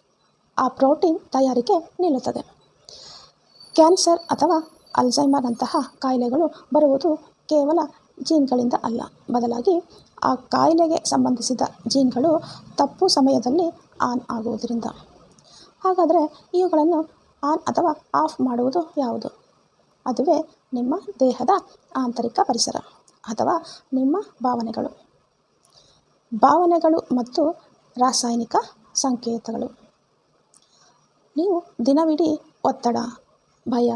ಆ ಪ್ರೋಟೀನ್ ತಯಾರಿಕೆ ನಿಲ್ಲುತ್ತದೆ. ಕ್ಯಾನ್ಸರ್ ಅಥವಾ ಅಲ್ಝೈಮರ್ನಂತಹ ಕಾಯಿಲೆಗಳು ಬರುವುದು ಕೇವಲ ಜೀನ್ಗಳಿಂದ ಅಲ್ಲ, ಬದಲಾಗಿ ಆ ಕಾಯಿಲೆಗೆ ಸಂಬಂಧಿಸಿದ ಜೀನ್ಗಳು ತಪ್ಪು ಸಮಯದಲ್ಲಿ ಆನ್ ಆಗುವುದರಿಂದ. ಹಾಗಾದರೆ ಇವುಗಳನ್ನು ಆನ್ ಅಥವಾ ಆಫ್ ಮಾಡುವುದು ಯಾವುದು? ಅದುವೇ ನಿಮ್ಮ ದೇಹದ ಆಂತರಿಕ ಪರಿಸರ ಅಥವಾ ನಿಮ್ಮ ಭಾವನೆಗಳು. ಭಾವನೆಗಳು ಮತ್ತು ರಾಸಾಯನಿಕ ಸಂಕೇತಗಳು. ನೀವು ದಿನವಿಡೀ ಒತ್ತಡ, ಭಯ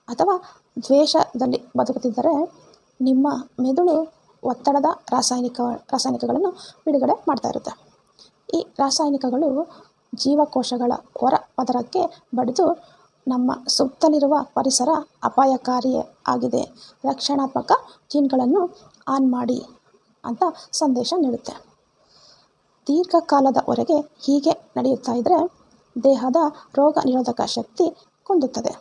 ಅಥವಾ ದ್ವೇಷದಲ್ಲಿ ಬದುಕುತ್ತಿದ್ದರೆ ನಿಮ್ಮ ಮೆದುಳು ಒತ್ತಡದ ರಾಸಾಯನಿಕಗಳನ್ನು ಬಿಡುಗಡೆ ಮಾಡ್ತಾ ಇರುತ್ತೆ. ಈ ರಾಸಾಯನಿಕಗಳು ಜೀವಕೋಶಗಳ ಹೊರ ಪದರಕ್ಕೆ ಬಡಿದು ನಮ್ಮ ಸುತ್ತಲಿರುವ ಪರಿಸರ ಅಪಾಯಕಾರಿ ಆಗಿದೆ, ರಕ್ಷಣಾತ್ಮಕ ಜೀನ್ಗಳನ್ನು ಆನ್ ಮಾಡಿ ಅಂತ ಸಂದೇಶ ನೀಡುತ್ತೆ. ದೀರ್ಘಕಾಲದವರೆಗೆ ಹೀಗೆ ನಡೆಯುತ್ತಾ ಇದ್ದರೆ ದೇಹದ ರೋಗ ನಿರೋಧಕ ಶಕ್ತಿ ಕುಂದುತ್ತದೆ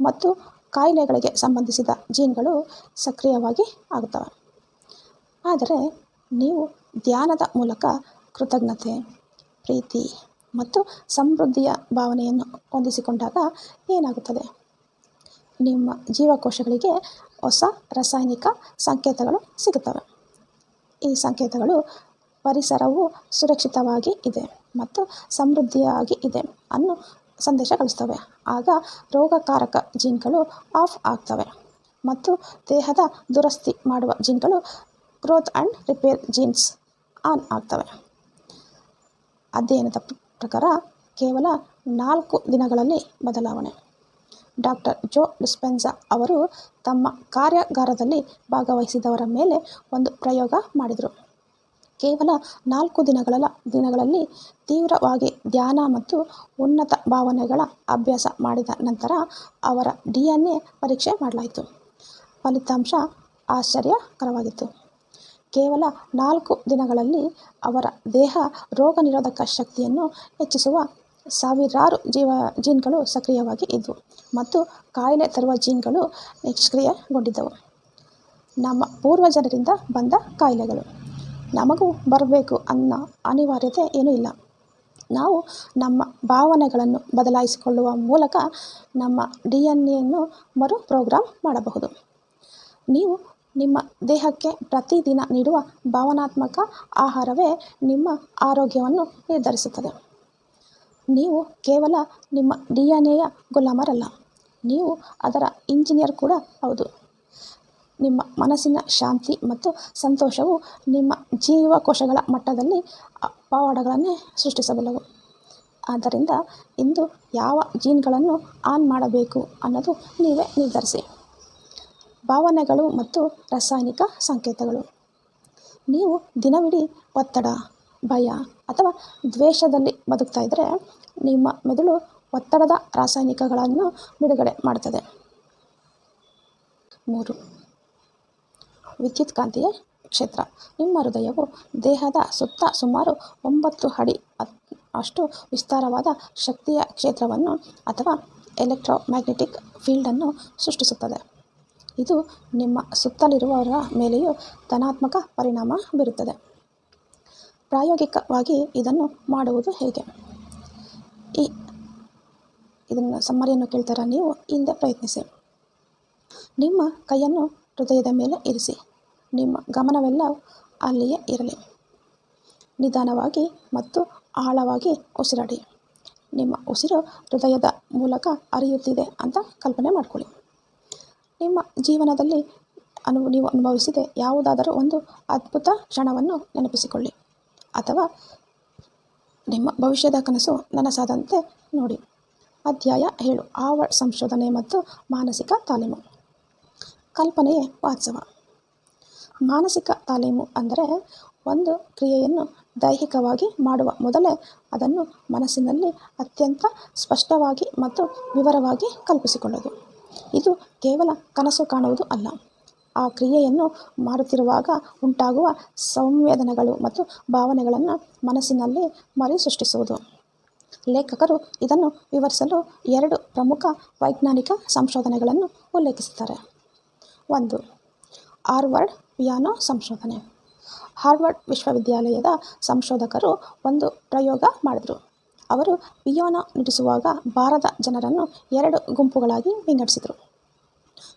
ಮತ್ತು ಕಾಯಿಲೆಗಳಿಗೆ ಸಂಬಂಧಿಸಿದ ಜೀನ್ಗಳು ಸಕ್ರಿಯವಾಗಿ ಆಗುತ್ತವೆ. ಆದರೆ ನೀವು ಧ್ಯಾನದ ಮೂಲಕ ಕೃತಜ್ಞತೆ, ಪ್ರೀತಿ ಮತ್ತು ಸಮೃದ್ಧಿಯ ಭಾವನೆಯನ್ನು ಹೊಂದಿಸಿಕೊಂಡಾಗ ಏನಾಗುತ್ತದೆ? ನಿಮ್ಮ ಜೀವಕೋಶಗಳಿಗೆ ಹೊಸ ರಾಸಾಯನಿಕ ಸಂಕೇತಗಳು ಸಿಗುತ್ತವೆ. ಈ ಸಂಕೇತಗಳು ಪರಿಸರವು ಸುರಕ್ಷಿತವಾಗಿ ಇದೆ ಮತ್ತು ಸಮೃದ್ಧಿಯಾಗಿ ಇದೆ ಅನ್ನೋ ಸಂದೇಶ ಕಳಿಸ್ತವೆ. ಆಗ ರೋಗಕಾರಕ ಜೀನ್ಗಳು ಆಫ್ ಆಗ್ತವೆ ಮತ್ತು ದೇಹದ ದುರಸ್ತಿ ಮಾಡುವ ಜೀನ್ಗಳು, growth and repair genes on ಆಗ್ತವೆ. ಅಧ್ಯಯನದ ಪ್ರಕಾರ ಕೇವಲ 4 ದಿನಗಳಲ್ಲಿ ಬದಲಾವಣೆ. ಡಾಕ್ಟರ್ ಜೋ ಡಿಸ್ಪೆನ್ಸಾ ಅವರು ತಮ್ಮ ಕಾರ್ಯಾಗಾರದಲ್ಲಿ ಭಾಗವಹಿಸಿದವರ ಮೇಲೆ ಒಂದು ಪ್ರಯೋಗ ಮಾಡಿದರು. ಕೇವಲ 4 ದಿನಗಳಲ್ಲಿ ತೀವ್ರವಾಗಿ ಧ್ಯಾನ ಮತ್ತು ಉನ್ನತ ಭಾವನೆಗಳ ಅಭ್ಯಾಸ ಮಾಡಿದ ನಂತರ ಅವರ DNA ಪರೀಕ್ಷೆ ಮಾಡಲಾಯಿತು. ಫಲಿತಾಂಶ ಆಶ್ಚರ್ಯಕರವಾಗಿತ್ತು. ಕೇವಲ 4 ದಿನಗಳಲ್ಲಿ ಅವರ ದೇಹ ರೋಗ ನಿರೋಧಕ ಶಕ್ತಿಯನ್ನು ಹೆಚ್ಚಿಸುವ ಸಾವಿರಾರು ಜೀನ್ಗಳು ಸಕ್ರಿಯವಾಗಿ ಇದ್ದವು ಮತ್ತು ಕಾಯಿಲೆ ತರುವ ಜೀನ್ಗಳು ನಿಷ್ಕ್ರಿಯಗೊಂಡಿದ್ದವು. ನಮ್ಮ ಪೂರ್ವಜರಿಂದ ಬಂದ ಕಾಯಿಲೆಗಳು ನಮಗೂ ಬರಬೇಕು ಅನ್ನೋ ಅನಿವಾರ್ಯತೆ ಏನೂ ಇಲ್ಲ. ನಾವು ನಮ್ಮ ಭಾವನೆಗಳನ್ನು ಬದಲಾಯಿಸಿಕೊಳ್ಳುವ ಮೂಲಕ ನಮ್ಮ DNA ಮರು ಪ್ರೋಗ್ರಾಮ್ ಮಾಡಬಹುದು. ನೀವು ನಿಮ್ಮ ದೇಹಕ್ಕೆ ಪ್ರತಿದಿನ ನೀಡುವ ಭಾವನಾತ್ಮಕ ಆಹಾರವೇ ನಿಮ್ಮ ಆರೋಗ್ಯವನ್ನು ನಿರ್ಧರಿಸುತ್ತದೆ. ನೀವು ಕೇವಲ ನಿಮ್ಮ DNA ಗುಲಾಮರಲ್ಲ, ನೀವು ಅದರ ಇಂಜಿನಿಯರ್ ಕೂಡ ಹೌದು. ನಿಮ್ಮ ಮನಸ್ಸಿನ ಶಾಂತಿ ಮತ್ತು ಸಂತೋಷವು ನಿಮ್ಮ ಜೀವಕೋಶಗಳ ಮಟ್ಟದಲ್ಲಿ ಪವಾಡಗಳನ್ನೇ ಸೃಷ್ಟಿಸಬಲ್ಲವು. ಆದ್ದರಿಂದ ಇಂದು ಯಾವ ಜೀನ್ಗಳನ್ನು ಆನ್ ಮಾಡಬೇಕು ಅನ್ನೋದು ನೀವೇ ನಿರ್ಧರಿಸಿ. ಭಾವನೆಗಳು ಮತ್ತು ರಾಸಾಯನಿಕ ಸಂಕೇತಗಳು. ನೀವು ದಿನವಿಡೀ ಒತ್ತಡ, ಭಯ ಅಥವಾ ದ್ವೇಷದಲ್ಲಿ ಬದುಕ್ತಾ ಇದ್ದರೆ ನಿಮ್ಮ ಮೆದುಳು ಒತ್ತಡದ ರಾಸಾಯನಿಕಗಳನ್ನು ಬಿಡುಗಡೆ ಮಾಡುತ್ತದೆ. 3. ವಿದ್ಯುತ್ಕಾಂತೀಯ ಕ್ಷೇತ್ರ. ನಿಮ್ಮ ಹೃದಯವು ದೇಹದ ಸುತ್ತ ಸುಮಾರು 9 ಅಡಿ ಅಷ್ಟು ವಿಸ್ತಾರವಾದ ಶಕ್ತಿಯ ಕ್ಷೇತ್ರವನ್ನು ಅಥವಾ ಎಲೆಕ್ಟ್ರೋಮ್ಯಾಗ್ನೆಟಿಕ್ ಫೀಲ್ಡನ್ನು ಸೃಷ್ಟಿಸುತ್ತದೆ. ಇದು ನಿಮ್ಮ ಸುತ್ತಲಿರುವವರ ಮೇಲೆಯೂ ಧನಾತ್ಮಕ ಪರಿಣಾಮ ಬೀರುತ್ತದೆ. ಪ್ರಾಯೋಗಿಕವಾಗಿ ಇದನ್ನು ಮಾಡುವುದು ಹೇಗೆ? ಇದನ್ನು ಸಮ್ಮರಿಯನ್ನು ಕೇಳ್ತಾರ ನೀವು ಹಿಂದೆ ಪ್ರಯತ್ನಿಸಿ. ನಿಮ್ಮ ಕೈಯನ್ನು ಹೃದಯದ ಮೇಲೆ ಇರಿಸಿ. ನಿಮ್ಮ ಗಮನವೆಲ್ಲ ಅಲ್ಲಿಯೇ ಇರಲಿ. ನಿಧಾನವಾಗಿ ಮತ್ತು ಆಳವಾಗಿ ಉಸಿರಾಡಿ. ನಿಮ್ಮ ಉಸಿರು ಹೃದಯದ ಮೂಲಕ ಹರಿಯುತ್ತಿದೆ ಅಂತ ಕಲ್ಪನೆ ಮಾಡಿಕೊಳ್ಳಿ. ನಿಮ್ಮ ಜೀವನದಲ್ಲಿ ನೀವು ಅನುಭವಿಸಿದ ಯಾವುದಾದರೂ ಒಂದು ಅದ್ಭುತ ಕ್ಷಣವನ್ನು ನೆನಪಿಸಿಕೊಳ್ಳಿ ಅಥವಾ ನಿಮ್ಮ ಭವಿಷ್ಯದ ಕನಸು ನನಸಾದಂತೆ ನೋಡಿ. ಅಧ್ಯಾಯ 7. ಹಾರ್ವರ್ಡ್ ಸಂಶೋಧನೆ ಮತ್ತು ಮಾನಸಿಕ ತಾಲೀಮು. ಕಲ್ಪನೆಯೇ ವಾಸ್ತವ. ಮಾನಸಿಕ ತಾಲೀಮು ಅಂದರೆ ಒಂದು ಕ್ರಿಯೆಯನ್ನು ದೈಹಿಕವಾಗಿ ಮಾಡುವ ಮೊದಲೇ ಅದನ್ನು ಮನಸ್ಸಿನಲ್ಲಿ ಅತ್ಯಂತ ಸ್ಪಷ್ಟವಾಗಿ ಮತ್ತು ವಿವರವಾಗಿ ಕಲ್ಪಿಸಿಕೊಳ್ಳೋದು. ಇದು ಕೇವಲ ಕನಸು ಕಾಣುವುದು ಅಲ್ಲ, ಆ ಕ್ರಿಯೆಯನ್ನು ಮಾಡುತ್ತಿರುವಾಗ ಉಂಟಾಗುವ ಸಂವೇದನೆಗಳು ಮತ್ತು ಭಾವನೆಗಳನ್ನು ಮನಸ್ಸಿನಲ್ಲಿ ಮರುಸೃಷ್ಟಿಸುವುದು. ಲೇಖಕರು ಇದನ್ನು ವಿವರಿಸಲು 2 ಪ್ರಮುಖ ವೈಜ್ಞಾನಿಕ ಸಂಶೋಧನೆಗಳನ್ನು ಉಲ್ಲೇಖಿಸುತ್ತಾರೆ. 1. ಹಾರ್ವರ್ಡ್ ಪಿಯಾನೋ ಸಂಶೋಧನೆ. ಹಾರ್ವರ್ಡ್ ವಿಶ್ವವಿದ್ಯಾಲಯದ ಸಂಶೋಧಕರು ಒಂದು ಪ್ರಯೋಗ ಮಾಡಿದರು. ಅವರು ಪಿಯಾನೋ ನುಡಿಸುವಾಗ ಬಾರದ ಜನರನ್ನು 2 ಗುಂಪುಗಳಾಗಿ ವಿಂಗಡಿಸಿದರು.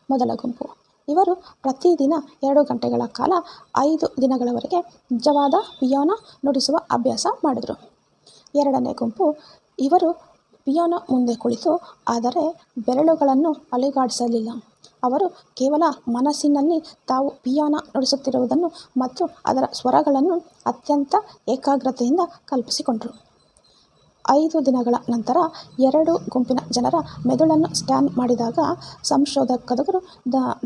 ಮೊದಲ ಗುಂಪು, ಇವರು ಪ್ರತಿದಿನ 2 ಗಂಟೆಗಳ ಕಾಲ 5 ದಿನಗಳವರೆಗೆ ನಿಜವಾದ ಪಿಯಾನೋ ನುಡಿಸುವ ಅಭ್ಯಾಸ ಮಾಡಿದರು. ಎರಡನೇ ಗುಂಪು, ಇವರು ಪಿಯಾನೋ ಮುಂದೆ ಕುಳಿತು ಆದರೆ ಬೆರಳುಗಳನ್ನು ಅಲುಗಾಡಿಸಲಿಲ್ಲ. ಅವರು ಕೇವಲ ಮನಸ್ಸಿನಲ್ಲಿ ತಾವು ಪಿಯಾನೋ ನುಡಿಸುತ್ತಿರುವುದನ್ನು ಮತ್ತು ಅದರ ಸ್ವರಗಳನ್ನು ಅತ್ಯಂತ ಏಕಾಗ್ರತೆಯಿಂದ ಕಲ್ಪಿಸಿಕೊಂಡರು. 5 ದಿನಗಳ ನಂತರ 2 ಗುಂಪಿನ ಜನರ ಮೆದುಳನ್ನು ಸ್ಕ್ಯಾನ್ ಮಾಡಿದಾಗ ಸಂಶೋಧಕರು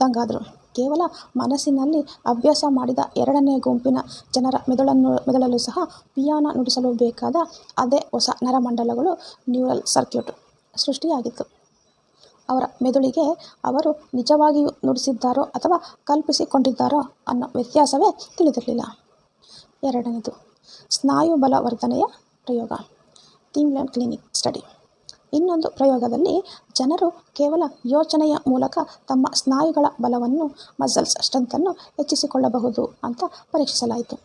ದಂಗಾದರು. ಕೇವಲ ಮನಸ್ಸಿನಲ್ಲಿ ಅಭ್ಯಾಸ ಮಾಡಿದ ಎರಡನೇ ಗುಂಪಿನ ಜನರ ಮೆದುಳಲ್ಲೂ ಸಹ ಪಿಯಾನೋ ನುಡಿಸಲು ಬೇಕಾದ ಅದೇ ಹೊಸ ನರಮಂಡಲಗಳು ನ್ಯೂರಲ್ ಸರ್ಕ್ಯೂಟ್ ಸೃಷ್ಟಿಯಾಗಿತ್ತು. ಅವರ ಮೆದುಳಿಗೆ ಅವರು ನಿಜವಾಗಿಯೂ ನುಡಿಸಿದ್ದಾರೋ ಅಥವಾ ಕಲ್ಪಿಸಿಕೊಂಡಿದ್ದಾರೋ ಅನ್ನೋ ವ್ಯತ್ಯಾಸವೇ ತಿಳಿದಿರಲಿಲ್ಲ. ಎರಡನೇದು, ಸ್ನಾಯು ಬಲವರ್ಧನೆಯ ಪ್ರಯೋಗ, ಥೀಮ್ಲ್ಯಾಂಡ್ ಕ್ಲಿನಿಕ್ ಸ್ಟಡಿ. ಇನ್ನೊಂದು ಪ್ರಯೋಗದಲ್ಲಿ ಜನರು ಕೇವಲ ಯೋಚನೆಯ ಮೂಲಕ ತಮ್ಮ ಸ್ನಾಯುಗಳ ಬಲವನ್ನು ಮಸಲ್ಸ್ ಸ್ಟ್ರೆಂತನ್ನು ಹೆಚ್ಚಿಸಿಕೊಳ್ಳಬಹುದು ಅಂತ ಪರೀಕ್ಷಿಸಲಾಯಿತು.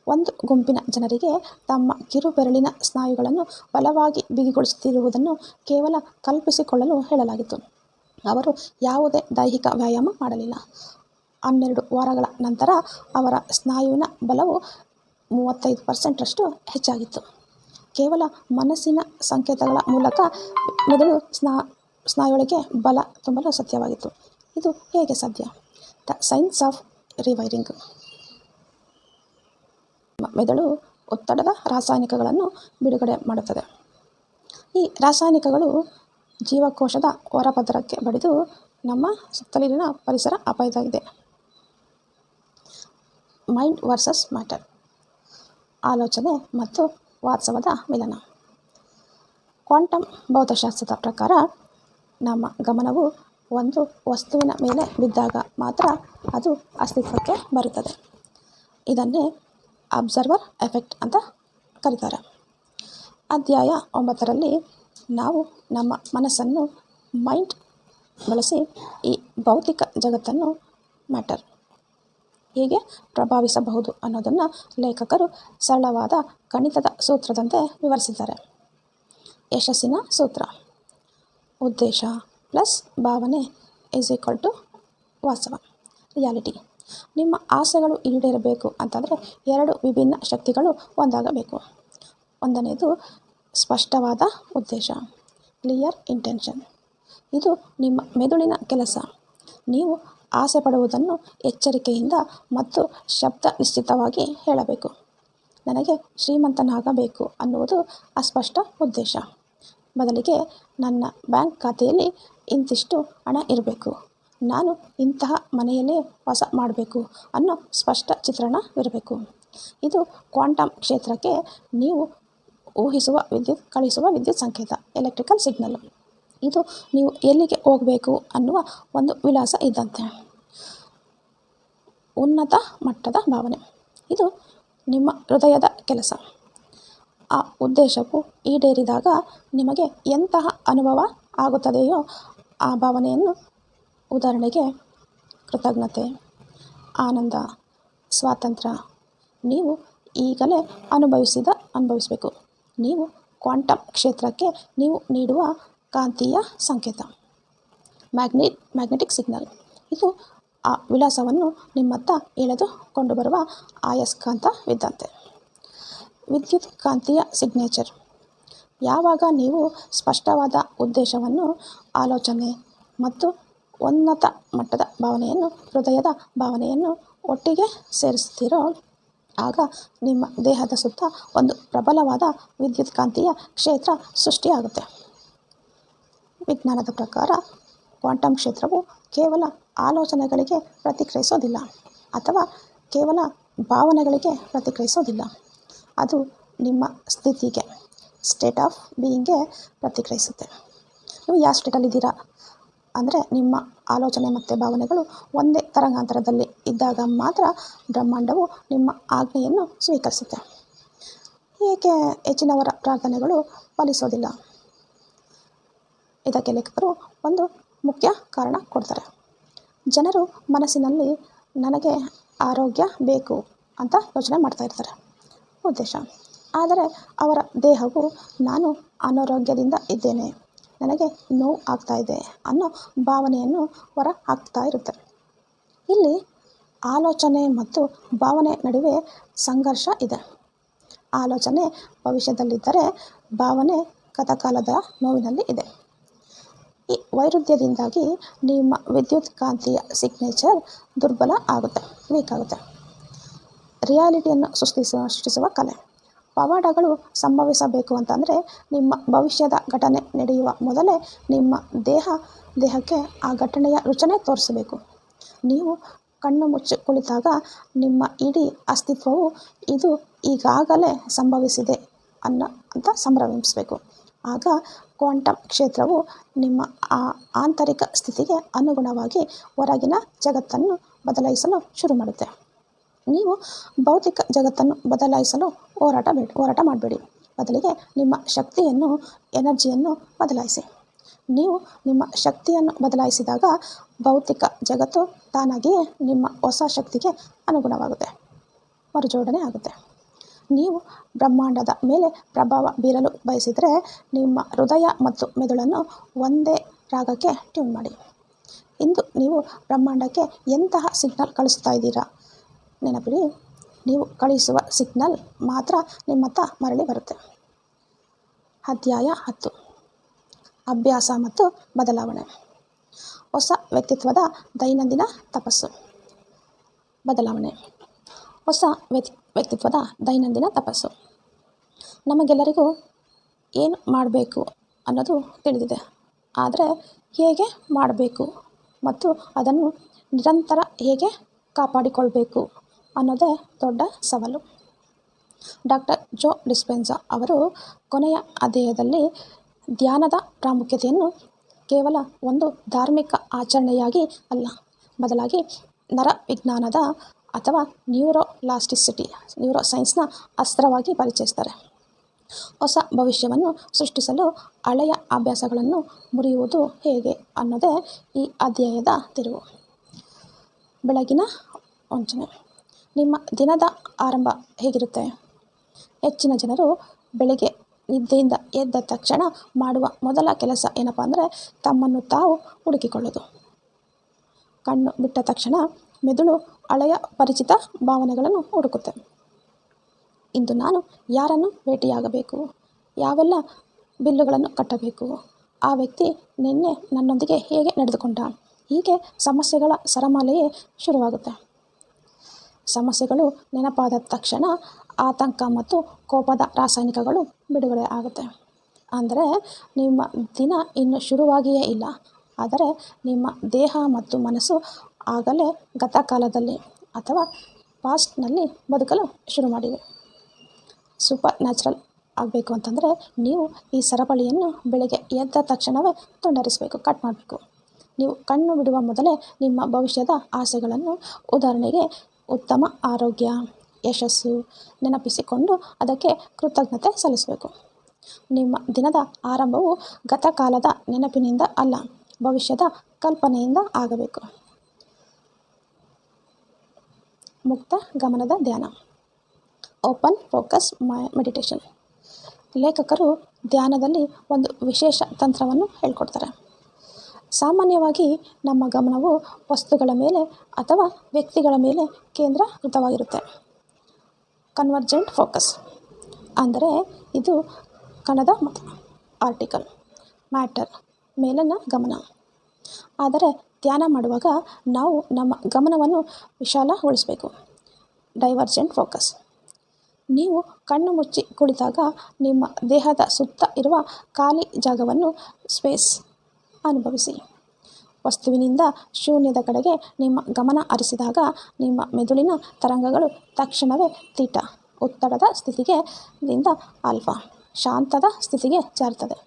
ಒಂದು ಗುಂಪಿನ ಜನರಿಗೆ ತಮ್ಮ ಕಿರುಬೆರಳಿನ ಸ್ನಾಯುಗಳನ್ನು ಬಲವಾಗಿ ಬಿಗಿಗೊಳಿಸುತ್ತಿರುವುದನ್ನು ಕೇವಲ ಕಲ್ಪಿಸಿಕೊಳ್ಳಲು ಹೇಳಲಾಗಿತ್ತು. ಅವರು ಯಾವುದೇ ದೈಹಿಕ ವ್ಯಾಯಾಮ ಮಾಡಲಿಲ್ಲ. 12 ವಾರಗಳ ನಂತರ ಅವರ ಸ್ನಾಯುವಿನ ಬಲವು 35% ಹೆಚ್ಚಾಗಿತ್ತು. ಕೇವಲ ಮನಸ್ಸಿನ ಸಂಕೇತಗಳ ಮೂಲಕ ಮೆದುಳು ಸ್ನಾಯುಗಳಿಗೆ ಬಲ ತುಂಬಲು ಸಾಧ್ಯವಾಗಿತ್ತು. ಇದು ಹೇಗೆ ಸಾಧ್ಯ? The science of rewiring. ಮೆದುಳು ಒತ್ತಡದ ರಾಸಾಯನಿಕಗಳನ್ನು ಬಿಡುಗಡೆ ಮಾಡುತ್ತದೆ. ಈ ರಾಸಾಯನಿಕಗಳು ಜೀವಕೋಶದ ಹೊರಪದರಕ್ಕೆ ಬಡಿದು ನಮ್ಮ ಸುತ್ತಲಿನ ಪರಿಸರ ಅಪಾಯದಾಗಿದೆ. ಮೈಂಡ್ ವರ್ಸಸ್ ಮ್ಯಾಟರ್, ಆಲೋಚನೆ ಮತ್ತು ವಾಸ್ತವದ ಮಿಲನ. ಕ್ವಾಂಟಮ್ ಭೌತಶಾಸ್ತ್ರದ ಪ್ರಕಾರ ನಮ್ಮ ಗಮನವು ಒಂದು ವಸ್ತುವಿನ ಮೇಲೆ ಬಿದ್ದಾಗ ಮಾತ್ರ ಅದು ಅಸ್ತಿತ್ವಕ್ಕೆ ಬರುತ್ತದೆ. ಇದನ್ನೇ ಅಬ್ಸರ್ವರ್ ಎಫೆಕ್ಟ್ ಅಂತ ಕರೀತಾರೆ. ಅಧ್ಯಾಯ 9ರಲ್ಲಿ ನಾವು ನಮ್ಮ ಮನಸ್ಸನ್ನು ಮೈಂಡ್ ಬಳಸಿ ಈ ಭೌತಿಕ ಜಗತ್ತನ್ನು ಮ್ಯಾಟರ್ ಹೇಗೆ ಪ್ರಭಾವಿಸಬಹುದು ಅನ್ನೋದನ್ನು ಲೇಖಕರು ಸರಳವಾದ ಗಣಿತದ ಸೂತ್ರದಂತೆ ವಿವರಿಸಿದ್ದಾರೆ. ಯಶಸ್ಸಿನ ಸೂತ್ರ: ಉದ್ದೇಶ ಪ್ಲಸ್ ಭಾವನೆ = ವಾಸ್ತವ, ರಿಯಾಲಿಟಿ. ನಿಮ್ಮ ಆಸೆಗಳು ಈಡೇರಬೇಕು ಅಂತಂದರೆ 2 ವಿಭಿನ್ನ ಶಕ್ತಿಗಳು ಒಂದಾಗಬೇಕು. ಒಂದನೇದು ಸ್ಪಷ್ಟವಾದ ಉದ್ದೇಶ, ಕ್ಲಿಯರ್ ಇಂಟೆನ್ಷನ್. ಇದು ನಿಮ್ಮ ಮೆದುಳಿನ ಕೆಲಸ. ನೀವು ಆಸೆ ಪಡುವುದನ್ನು ಎಚ್ಚರಿಕೆಯಿಂದ ಮತ್ತು ಶಬ್ದ ನಿಶ್ಚಿತವಾಗಿ ಹೇಳಬೇಕು. ನನಗೆ ಶ್ರೀಮಂತನಾಗಬೇಕು ಅನ್ನುವುದು ಅಸ್ಪಷ್ಟ ಉದ್ದೇಶ. ಬದಲಿಗೆ ನನ್ನ ಬ್ಯಾಂಕ್ ಖಾತೆಯಲ್ಲಿ ಇಂತಿಷ್ಟು ಹಣ ಇರಬೇಕು, ನಾನು ಇಂತಹ ಮನೆಯಲ್ಲೇ ವಾಸ ಮಾಡಬೇಕು ಅನ್ನೋ ಸ್ಪಷ್ಟ ಚಿತ್ರಣವಿರಬೇಕು. ಇದು ಕ್ವಾಂಟಮ್ ಕ್ಷೇತ್ರಕ್ಕೆ ನೀವು ಊಹಿಸುವ ಕಳಿಸುವ ವಿದ್ಯುತ್ ಸಂಕೇತ, ಎಲೆಕ್ಟ್ರಿಕಲ್ ಸಿಗ್ನಲ್. ಇದು ನೀವು ಎಲ್ಲಿಗೆ ಹೋಗಬೇಕು ಅನ್ನುವ ಒಂದು ವಿಳಾಸ ಇದ್ದಂತೆ. ಉನ್ನತ ಮಟ್ಟದ ಭಾವನೆ: ಇದು ನಿಮ್ಮ ಹೃದಯದ ಕೆಲಸ. ಆ ಉದ್ದೇಶವು ಈಡೇರಿದಾಗ ನಿಮಗೆ ಎಂತಹ ಅನುಭವ ಆಗುತ್ತದೆಯೋ ಆ ಭಾವನೆಯನ್ನು, ಉದಾಹರಣೆಗೆ ಕೃತಜ್ಞತೆ, ಆನಂದ, ಸ್ವಾತಂತ್ರ್ಯ, ನೀವು ಈಗಲೇ ಅನುಭವಿಸಬೇಕು. ನೀವು ಕ್ವಾಂಟಮ್ ಕ್ಷೇತ್ರಕ್ಕೆ ನೀವು ನೀಡುವ ಕಾಂತೀಯ ಸಂಕೇತ, ಮ್ಯಾಗ್ನೆಟಿಕ್ ಸಿಗ್ನಲ್. ಇದು ಆ ವಿಳಾಸವನ್ನು ನಿಮ್ಮತ್ತ ಎಳೆದುಕೊಂಡು ಬರುವ ಅಯಸ್ಕಾಂತವಿದ್ದಂತೆ. ವಿದ್ಯುತ್ ಕಾಂತೀಯ ಸಿಗ್ನೇಚರ್: ಯಾವಾಗ ನೀವು ಸ್ಪಷ್ಟವಾದ ಉದ್ದೇಶವನ್ನು, ಆಲೋಚನೆ ಮತ್ತು ಉನ್ನತ ಮಟ್ಟದ ಭಾವನೆಯನ್ನು, ಹೃದಯದ ಭಾವನೆಯನ್ನು ಒಟ್ಟಿಗೆ ಸೇರಿಸುತ್ತೀರೋ ಆಗ ನಿಮ್ಮ ದೇಹದ ಸುತ್ತ ಒಂದು ಪ್ರಬಲವಾದ ವಿದ್ಯುತ್ಕಾಂತೀಯ ಕ್ಷೇತ್ರ ಸೃಷ್ಟಿಯಾಗುತ್ತೆ. ವಿಜ್ಞಾನದ ಪ್ರಕಾರ ಕ್ವಾಂಟಮ್ ಕ್ಷೇತ್ರವು ಕೇವಲ ಆಲೋಚನೆಗಳಿಗೆ ಪ್ರತಿಕ್ರಿಯಿಸೋದಿಲ್ಲ ಅಥವಾ ಕೇವಲ ಭಾವನೆಗಳಿಗೆ ಪ್ರತಿಕ್ರಿಯಿಸೋದಿಲ್ಲ. ಅದು ನಿಮ್ಮ ಸ್ಥಿತಿಗೆ, ಸ್ಟೇಟ್ ಆಫ್ ಬೀಯಿಂಗ್ಗೆ ಪ್ರತಿಕ್ರಿಯಿಸುತ್ತೆ. ನೀವು ಯಾವ ಸ್ಟೇಟಲ್ಲಿದ್ದೀರಾ ಅಂದರೆ ನಿಮ್ಮ ಆಲೋಚನೆ ಮತ್ತು ಭಾವನೆಗಳು ಒಂದೇ ತರಂಗಾಂತರದಲ್ಲಿ ಇದ್ದಾಗ ಮಾತ್ರ ಬ್ರಹ್ಮಾಂಡವು ನಿಮ್ಮ ಆಜ್ಞೆಯನ್ನು ಸ್ವೀಕರಿಸುತ್ತೆ. ಏಕೆ ಹೆಚ್ಚಿನವರ ಪ್ರಾರ್ಥನೆಗಳು ಫಲಿಸೋದಿಲ್ಲ? ಇದಕ್ಕೆ ಲೇಖಕರು ಒಂದು ಮುಖ್ಯ ಕಾರಣ ಕೊಡ್ತಾರೆ. ಜನರು ಮನಸ್ಸಿನಲ್ಲಿ ನನಗೆ ಆರೋಗ್ಯ ಬೇಕು ಅಂತ ಯೋಚನೆ ಮಾಡ್ತಾ ಇರ್ತಾರೆ, ಉದ್ದೇಶ. ಆದರೆ ಅವರ ದೇಹವು ನಾನು ಅನಾರೋಗ್ಯದಿಂದ ಇದ್ದೇನೆ, ನನಗೆ ನೋವು ಆಗ್ತಾ ಇದೆ ಅನ್ನೋ ಭಾವನೆಯನ್ನು ಹೊರ ಹಾಕ್ತಾ ಇರುತ್ತೆ. ಇಲ್ಲಿ ಆಲೋಚನೆ ಮತ್ತು ಭಾವನೆ ನಡುವೆ ಸಂಘರ್ಷ ಇದೆ. ಆಲೋಚನೆ ಭವಿಷ್ಯದಲ್ಲಿದ್ದರೆ ಭಾವನೆ ಗತಕಾಲದ ನೋವಿನಲ್ಲಿ ಇದೆ. ಈ ವೈರುಧ್ಯದಿಂದಾಗಿ ನಿಮ್ಮ ವಿದ್ಯುತ್ ಕಾಂತೀಯ ಸಿಗ್ನೇಚರ್ ದುರ್ಬಲ ಆಗುತ್ತೆ, ವೀಕ್ ಆಗುತ್ತೆ. ರಿಯಾಲಿಟಿಯನ್ನು ಸೃಷ್ಟಿಸುವ ಕಲೆ. ಪವಾಡಗಳು ಸಂಭವಿಸಬೇಕು ಅಂತಂದರೆ ನಿಮ್ಮ ಭವಿಷ್ಯದ ಘಟನೆ ನಡೆಯುವ ಮೊದಲೇ ನಿಮ್ಮ ದೇಹಕ್ಕೆ ಆ ಘಟನೆಯ ರುಚನೆ ತೋರಿಸಬೇಕು. ನೀವು ಕಣ್ಣು ಮುಚ್ಚಿ ಕುಳಿತಾಗ ನಿಮ್ಮ ಇಡೀ ಅಸ್ತಿತ್ವವು ಇದು ಈಗಾಗಲೇ ಸಂಭವಿಸಿದೆ ಅಂತ ಸಂಭ್ರಮಿಸಬೇಕು. ಆಗ ಕ್ವಾಂಟಮ್ ಕ್ಷೇತ್ರವು ನಿಮ್ಮ ಆಂತರಿಕ ಸ್ಥಿತಿಗೆ ಅನುಗುಣವಾಗಿ ಹೊರಗಿನ ಜಗತ್ತನ್ನು ಬದಲಾಯಿಸಲು ಶುರು ಮಾಡುತ್ತೆ. ನೀವು ಭೌತಿಕ ಜಗತ್ತನ್ನು ಬದಲಾಯಿಸಲು ಹೋರಾಟ ಮಾಡಬೇಡಿ. ಬದಲಿಗೆ ನಿಮ್ಮ ಶಕ್ತಿಯನ್ನು, ಎನರ್ಜಿಯನ್ನು ಬದಲಾಯಿಸಿ. ನೀವು ನಿಮ್ಮ ಶಕ್ತಿಯನ್ನು ಬದಲಾಯಿಸಿದಾಗ ಭೌತಿಕ ಜಗತ್ತು ತಾನಾಗಿಯೇ ನಿಮ್ಮ ಹೊಸ ಶಕ್ತಿಗೆ ಅನುಗುಣವಾಗುತ್ತೆ, ಮರುಜೋಡಣೆ ಆಗುತ್ತೆ. ನೀವು ಬ್ರಹ್ಮಾಂಡದ ಮೇಲೆ ಪ್ರಭಾವ ಬೀರಲು ಬಯಸಿದರೆ ನಿಮ್ಮ ಹೃದಯ ಮತ್ತು ಮೆದುಳನ್ನು ಒಂದೇ ರಾಗಕ್ಕೆ ಟ್ಯೂನ್ ಮಾಡಿ. ಇಂದು ನೀವು ಬ್ರಹ್ಮಾಂಡಕ್ಕೆ ಎಂತಹ ಸಿಗ್ನಲ್ ಕಳಿಸ್ತಾ ಇದ್ದೀರಾ? ನೆನಪಿಡಿ, ನೀವು ಕಳಿಸುವ ಸಿಗ್ನಲ್ ಮಾತ್ರ ನಿಮ್ಮತ್ತ ಮರಳಿ ಬರುತ್ತೆ. ಅಧ್ಯಾಯ 10: ಅಭ್ಯಾಸ ಮತ್ತು ಬದಲಾವಣೆ. ಹೊಸ ವ್ಯಕ್ತಿತ್ವದ ದೈನಂದಿನ ತಪಸ್ಸು. ಬದಲಾವಣೆ. ಹೊಸ ವ್ಯಕ್ತಿತ್ವದ ದೈನಂದಿನ ತಪಸ್ಸು. ನಮಗೆಲ್ಲರಿಗೂ ಏನು ಮಾಡಬೇಕು ಅನ್ನೋದು ತಿಳಿದಿದೆ, ಆದರೆ ಹೇಗೆ ಮಾಡಬೇಕು ಮತ್ತು ಅದನ್ನು ನಿರಂತರ ಹೇಗೆ ಕಾಪಾಡಿಕೊಳ್ಬೇಕು ಅನ್ನೋದೇ ದೊಡ್ಡ ಸವಾಲು. ಡಾಕ್ಟರ್ ಜೋ ಡಿಸ್ಪೆನ್ಸಾ ಅವರು ಕೊನೆಯ ಅಧ್ಯಾಯದಲ್ಲಿ ಧ್ಯಾನದ ಪ್ರಾಮುಖ್ಯತೆಯನ್ನು ಕೇವಲ ಒಂದು ಧಾರ್ಮಿಕ ಆಚರಣೆಯಾಗಿ ಅಲ್ಲ, ಬದಲಾಗಿ ನರವಿಜ್ಞಾನದ ಅಥವಾ ನ್ಯೂರೋಸೈನ್ಸ್ನ ಅಸ್ತ್ರವಾಗಿ ಪರಿಚಯಿಸ್ತಾರೆ. ಹೊಸ ಭವಿಷ್ಯವನ್ನು ಸೃಷ್ಟಿಸಲು ಹಳೆಯ ಅಭ್ಯಾಸಗಳನ್ನು ಮುರಿಯುವುದು ಹೇಗೆ ಅನ್ನೋದೇ ಈ ಅಧ್ಯಾಯದ ತಿರುವು. ಬೆಳಗಿನ ವಂಚನೆ. ನಿಮ್ಮ ದಿನದ ಆರಂಭ ಹೇಗಿರುತ್ತೆ? ಹೆಚ್ಚಿನ ಜನರು ಬೆಳಗ್ಗೆ ನಿದ್ದೆಯಿಂದ ಎದ್ದ ತಕ್ಷಣ ಮಾಡುವ ಮೊದಲ ಕೆಲಸ ಏನಪ್ಪ ಅಂದರೆ ತಮ್ಮನ್ನು ತಾವು ಹುಡುಕಿಕೊಳ್ಳೋದು. ಕಣ್ಣು ಬಿಟ್ಟ ತಕ್ಷಣ ಮೆದುಳು ಹಳೆಯ ಪರಿಚಿತ ಭಾವನೆಗಳನ್ನು ಹುಡುಕುತ್ತೆ. ಇಂದು ನಾನು ಯಾರನ್ನು ಭೇಟಿಯಾಗಬೇಕು, ಯಾವೆಲ್ಲ ಬಿಲ್ಲುಗಳನ್ನು ಕಟ್ಟಬೇಕು, ಆ ವ್ಯಕ್ತಿ ನಿನ್ನೆ ನನ್ನೊಂದಿಗೆ ಹೇಗೆ ನಡೆದುಕೊಂಡ, ಹೀಗೆ ಸಮಸ್ಯೆಗಳ ಸರಮಾಲೆಯೇ ಶುರುವಾಗುತ್ತೆ. ಸಮಸ್ಯೆಗಳು ನೆನಪಾದ ತಕ್ಷಣ ಆತಂಕ ಮತ್ತು ಕೋಪದ ರಾಸಾಯನಿಕಗಳು ಬಿಡುಗಡೆ ಆಗುತ್ತೆ. ಅಂದರೆ ನಿಮ್ಮ ದಿನ ಇನ್ನೂ ಶುರುವಾಗಿಯೇ ಇಲ್ಲ, ಆದರೆ ನಿಮ್ಮ ದೇಹ ಮತ್ತು ಮನಸ್ಸು ಆಗಲೇ ಗತಕಾಲದಲ್ಲಿ ಅಥವಾ ಪಾಸ್ಟ್ನಲ್ಲಿ ಬದುಕಲು ಶುರು ಮಾಡಿವೆ. ಸೂಪರ್ ನ್ಯಾಚುರಲ್ ಆಗಬೇಕು ಅಂತಂದರೆ ನೀವು ಈ ಸರಪಳಿಯನ್ನು ಬೆಳಗ್ಗೆ ಎದ್ದ ತಕ್ಷಣವೇ ತುಂಡರಿಸಬೇಕು, ಕಟ್ ಮಾಡಬೇಕು. ನೀವು ಕಣ್ಣು ಬಿಡುವ ಮೊದಲೇ ನಿಮ್ಮ ಭವಿಷ್ಯದ ಆಸೆಗಳನ್ನು, ಉದಾಹರಣೆಗೆ ಉತ್ತಮ ಆರೋಗ್ಯ, ಯಶಸ್ಸು, ನೆನಪಿಸಿಕೊಂಡು ಅದಕ್ಕೆ ಕೃತಜ್ಞತೆ ಸಲ್ಲಿಸಬೇಕು. ನಿಮ್ಮ ದಿನದ ಆರಂಭವು ಗತಕಾಲದ ನೆನಪಿನಿಂದ ಅಲ್ಲ, ಭವಿಷ್ಯದ ಕಲ್ಪನೆಯಿಂದ ಆಗಬೇಕು. ಮುಕ್ತ ಗಮನದ ಧ್ಯಾನ. Open focus meditation. ಲೇಖಕರು ಧ್ಯಾನದಲ್ಲಿ ಒಂದು ವಿಶೇಷ ತಂತ್ರವನ್ನು ಹೇಳ್ಕೊಡ್ತಾರೆ. ಸಾಮಾನ್ಯವಾಗಿ ನಮ್ಮ ಗಮನವು ವಸ್ತುಗಳ ಮೇಲೆ ಅಥವಾ ವ್ಯಕ್ತಿಗಳ ಮೇಲೆ ಕೇಂದ್ರೀಕೃತವಾಗಿರುತ್ತೆ. ಕನ್ವರ್ಜೆಂಟ್ ಫೋಕಸ್ ಅಂದರೆ ಇದು ಕಣದ ಆರ್ಟಿಕಲ್ ಮ್ಯಾಟರ್ ಮೇಲಿನ ಗಮನ. ಆದರೆ ಧ್ಯಾನ ಮಾಡುವಾಗ ನಾವು ನಮ್ಮ ಗಮನವನ್ನು ವಿಶಾಲಗೊಳಿಸಬೇಕು. Divergent focus. ನೀವು ಕಣ್ಣು ಮುಚ್ಚಿ ಕುಳಿತಾಗ ನಿಮ್ಮ ದೇಹದ ಸುತ್ತ ಇರುವ ಖಾಲಿ ಜಾಗವನ್ನು, ಸ್ಪೇಸ್ ಅನುಭವಿಸಿ. ವಸ್ತುವಿನಿಂದ ಶೂನ್ಯದ ಕಡೆಗೆ ನಿಮ್ಮ ಗಮನ ಹರಿಸಿದಾಗ ನಿಮ್ಮ ಮೆದುಳಿನ ತರಂಗಗಳು ತಕ್ಷಣವೇ ಥೀಟಾ ಒತ್ತಡದ ಸ್ಥಿತಿಗೆ ದಿಂದ ಆಲ್ಫಾ ಶಾಂತದ ಸ್ಥಿತಿಗೆ ಜಾರುತ್ತದೆ.